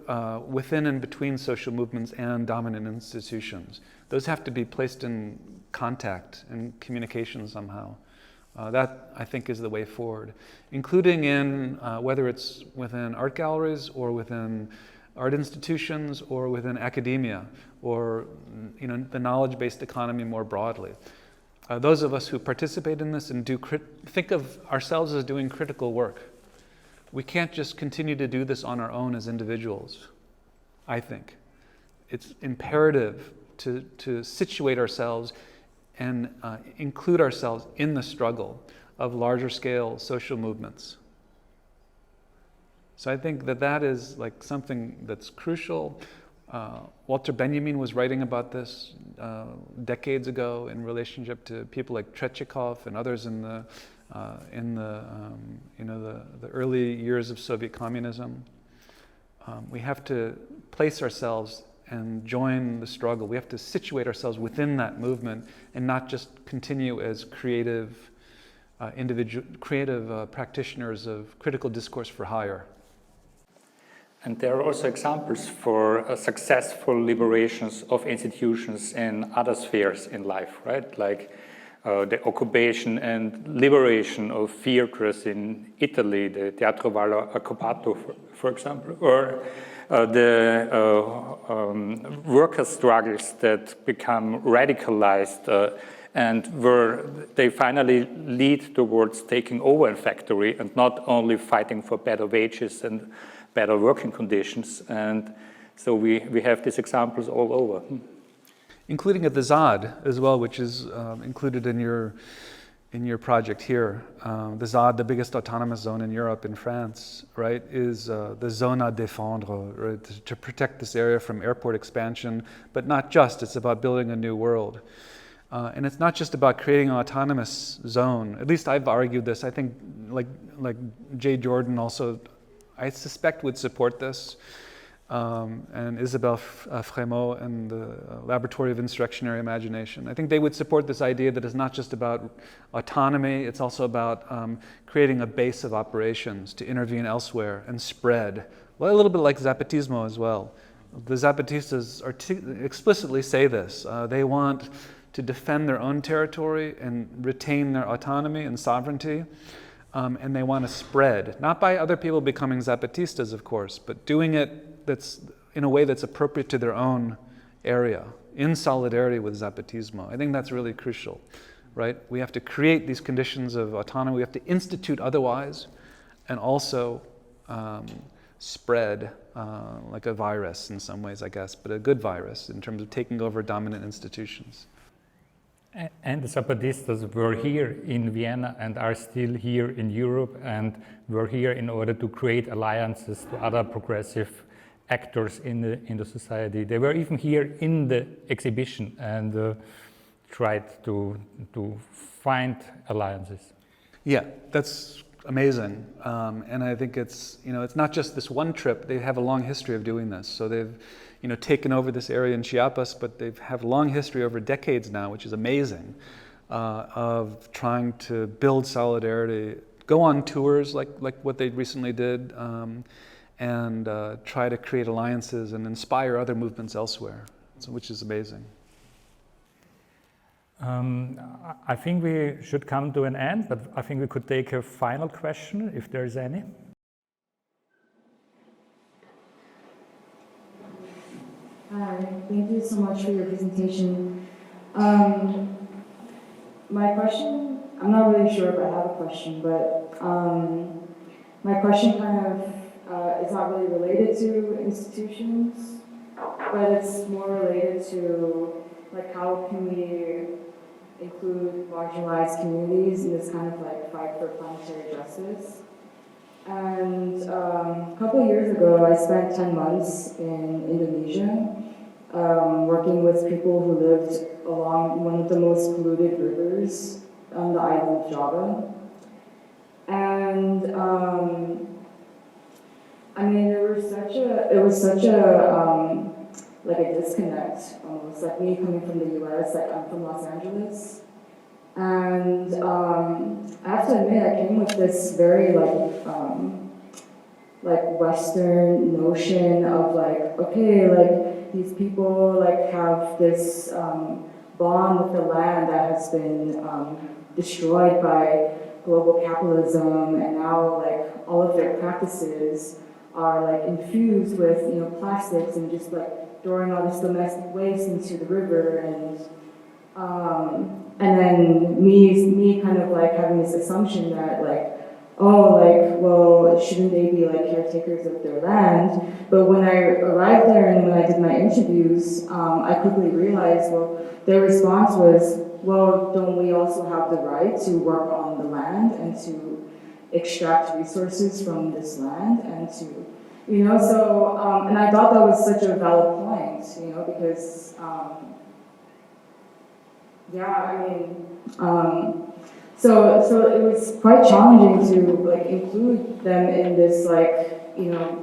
Speaker 2: within and between social movements and dominant institutions. Those have to be placed in contact and communication somehow. That, I think, is the way forward, including in whether it's within art galleries or within art institutions or within academia or the knowledge-based economy more broadly. Those of us who participate in this and think of ourselves as doing critical work, we can't just continue to do this on our own as individuals, I think. It's imperative to situate ourselves and include ourselves in the struggle of larger scale social movements. So I think that is like something that's crucial. Walter Benjamin was writing about this decades ago in relationship to people like Tretyakov and others in the early years of Soviet communism. We have to place ourselves and join the struggle. We have to situate ourselves within that movement and not just continue as creative practitioners of critical discourse for hire.
Speaker 1: And there are also examples for successful liberations of institutions in other spheres in life, right? Like the occupation and liberation of theaters in Italy, the Teatro Valle Accopato, for example, or the worker struggles that become radicalized and where they finally lead towards taking over a factory and not only fighting for better wages and better working conditions. And so we have these examples all over.
Speaker 2: Including at the ZAD as well, which is included in your project here. The ZAD, the biggest autonomous zone in Europe, in France, right, is the zone à défendre, right, to protect this area from airport expansion, but not just, it's about building a new world. And it's not just about creating an autonomous zone. At least I've argued this. I think like Jay Jordan also, I suspect, would support this. And Isabelle Frémaux and the Laboratory of Insurrectionary Imagination. I think they would support this idea that it's not just about autonomy, it's also about creating a base of operations to intervene elsewhere and spread. Well, a little bit like Zapatismo as well. The Zapatistas explicitly say this. They want to defend their own territory and retain their autonomy and sovereignty. And they want to spread, not by other people becoming Zapatistas, of course, but doing it that's in a way that's appropriate to their own area, in solidarity with Zapatismo. I think that's really crucial, right? We have to create these conditions of autonomy. We have to institute otherwise, and also spread like a virus in some ways, I guess, but a good virus in terms of taking over dominant institutions.
Speaker 1: And the Zapatistas were here in Vienna and are still here in Europe and were here in order to create alliances to other progressive actors in the society. They were even here in the exhibition and tried to find alliances.
Speaker 2: Yeah, that's amazing. And I think it's not just this one trip. They have a long history of doing this. So they've taken over this area in Chiapas, but they have a long history over decades now, which is amazing, of trying to build solidarity, go on tours like what they recently did, and try to create alliances and inspire other movements elsewhere, which is amazing.
Speaker 1: I think we should come to an end, but I think we could take a final question, if there is any.
Speaker 3: Hi, thank you so much for your presentation. My question, I'm not really sure if I have a question, but my question kind of is not really related to institutions, but it's more related to like how can we include marginalized communities in this kind of like fight for planetary justice. And a couple of years ago, I spent 10 months in Indonesia working with people who lived along one of the most polluted rivers on the island of Java. And I mean, it was such a like a disconnect, almost like me coming from the US, like I'm from Los Angeles. And I have to admit, I came with this very like Western notion of like, okay, like these people like have this bond with the land that has been destroyed by global capitalism, and now like all of their practices are like infused with plastics and just like throwing all this domestic waste into the river, and then me kind of like having this assumption that like, oh, like, well, shouldn't they be like caretakers of their land? But when I arrived there and when I did my interviews, I quickly realized, well, their response was, well, don't we also have the right to work on the land and to extract resources from this land and to
Speaker 5: You know, so, and I thought that was such a valid point, you know, because, yeah, I mean, so it was quite challenging to, like, include them in this, like, you know,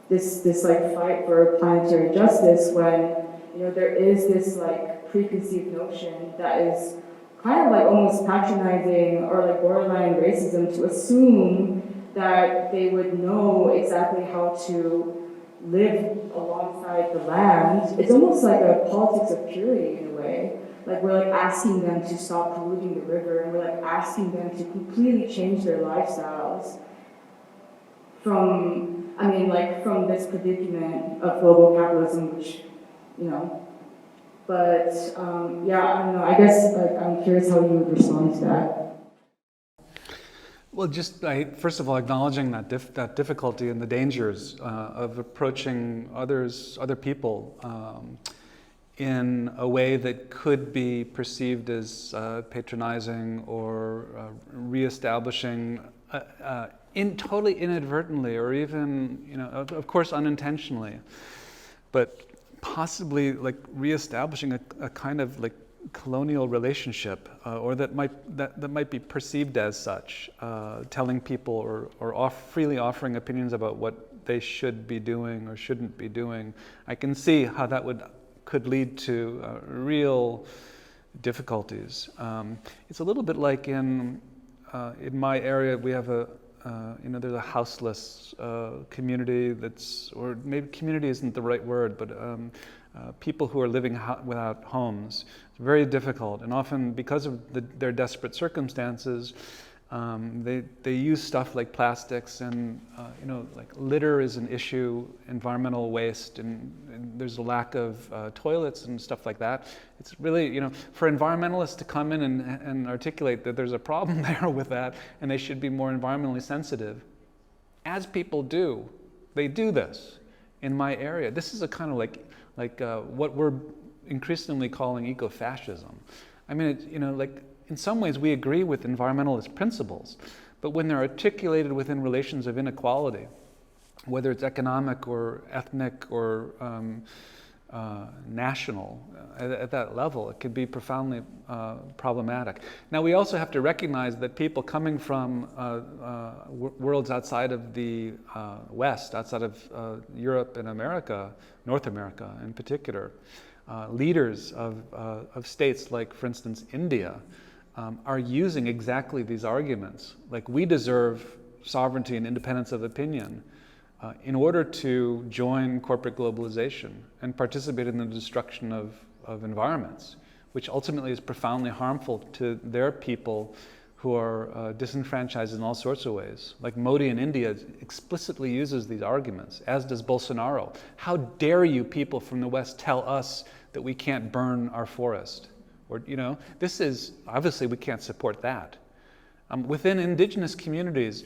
Speaker 5: this like fight for planetary justice when, you know, there is this like preconceived notion that is kind of like almost patronizing or like borderline racism to assume that they would know exactly how to live alongside the land. It's almost like a politics of purity in a way. Like we're like asking them to stop polluting the river, and we're like asking them to completely change their lifestyles from, I mean, like from this predicament of global capitalism, which, you know, but yeah, I don't know, I guess like I'm curious how you would respond to that.
Speaker 2: Well, just first of all, acknowledging that difficulty and the dangers of approaching other people in a way that could be perceived as patronizing or reestablishing, totally inadvertently, or even, you know, of course unintentionally, but possibly like reestablishing a kind of like colonial relationship, or that might be perceived as such, telling people or freely offering opinions about what they should be doing or shouldn't be doing. I can see how that could lead to real difficulties. It's a little bit like in my area, we have there's a houseless community or maybe community isn't the right word, but people who are living without homes. It's very difficult, and often because of their desperate circumstances, they use stuff like plastics, and like litter is an issue, environmental waste, and there's a lack of toilets and stuff like that. It's really, for environmentalists to come in and articulate that there's a problem there with that, and they should be more environmentally sensitive. As people do, they do this in my area. This is a kind of like what we're increasingly calling eco-fascism. I mean, like in some ways we agree with environmentalist principles, but when they're articulated within relations of inequality, whether it's economic or ethnic or national, at that level, it could be profoundly problematic. Now, we also have to recognize that people coming from worlds outside of the West, outside of Europe and America, North America in particular, leaders of states like, for instance, India, are using exactly these arguments. Like, we deserve sovereignty and independence of opinion in order to join corporate globalization and participate in the destruction of environments, which ultimately is profoundly harmful to their people who are disenfranchised in all sorts of ways. Like Modi in India explicitly uses these arguments, as does Bolsonaro. How dare you people from the West tell us that we can't burn our forest? Or, this is, obviously we can't support that. Within indigenous communities,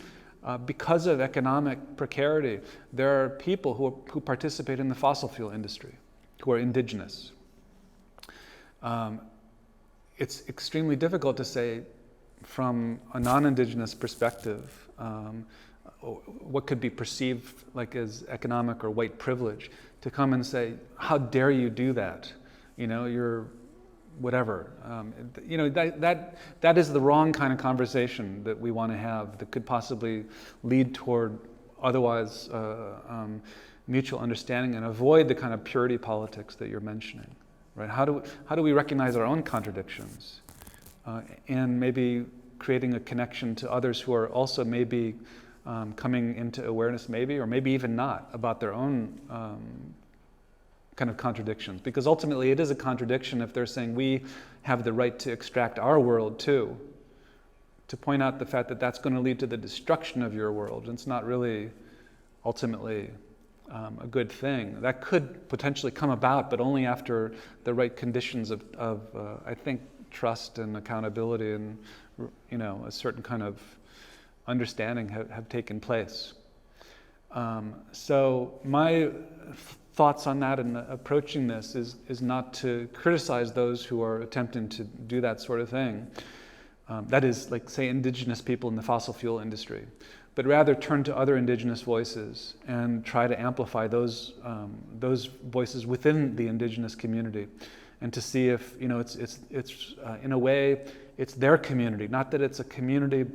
Speaker 2: because of economic precarity, there are people who participate in the fossil fuel industry, who are indigenous. It's extremely difficult to say from a non-indigenous perspective what could be perceived like as economic or white privilege, to come and say, how dare you do that? You're whatever. That is the wrong kind of conversation that we want to have, that could possibly lead toward otherwise mutual understanding and avoid the kind of purity politics that you're mentioning. Right? How do we recognize our own contradictions and maybe creating a connection to others who are also maybe coming into awareness, or maybe even not, about their own kind of contradictions? Because ultimately it is a contradiction if they're saying we have the right to extract our world too, to point out the fact that that's going to lead to the destruction of your world. And it's not really ultimately a good thing. That could potentially come about, but only after the right conditions of I think, trust and accountability and, a certain kind of understanding have taken place. So my thoughts on that and approaching this is not to criticize those who are attempting to do that sort of thing. That is, like, say, indigenous people in the fossil fuel industry. but rather turn to other indigenous voices and try to amplify those voices within the indigenous community, and to see if, you know, it's in a way, it's their community. Not that it's a community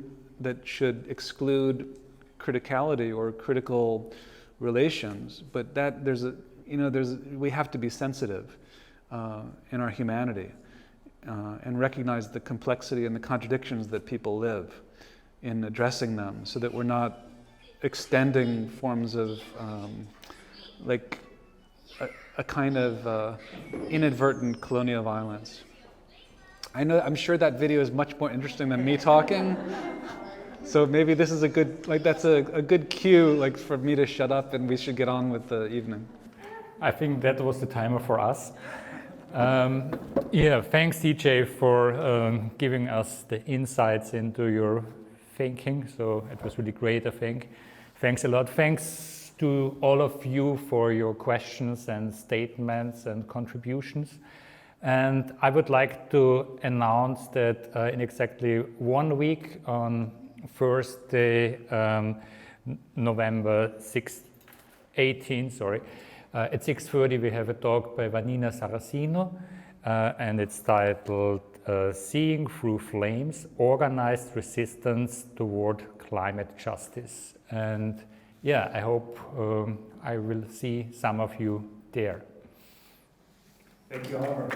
Speaker 2: that should exclude criticality or critical relations, but that we have to be sensitive in our humanity and recognize the complexity and the contradictions that people live in addressing them, so that we're not extending forms of like a kind of inadvertent colonial violence. I'm sure that video is much more interesting than me talking. So maybe this is a good, that's a good cue, for me to shut up and we should get on with the evening.
Speaker 1: I think that was the timer for us. Thanks, DJ, for giving us the insights into your thinking. So it was really great, I think. Thanks a lot. Thanks to all of you for your questions and statements and contributions. And I would like to announce that in exactly 1 week, on Thursday, November 18, at 6:30 we have a talk by Vanina Saracino, and it's titled Seeing Through Flames, Organized Resistance Toward Climate Justice. And I hope I will see some of you there.
Speaker 2: Thank you, Oliver.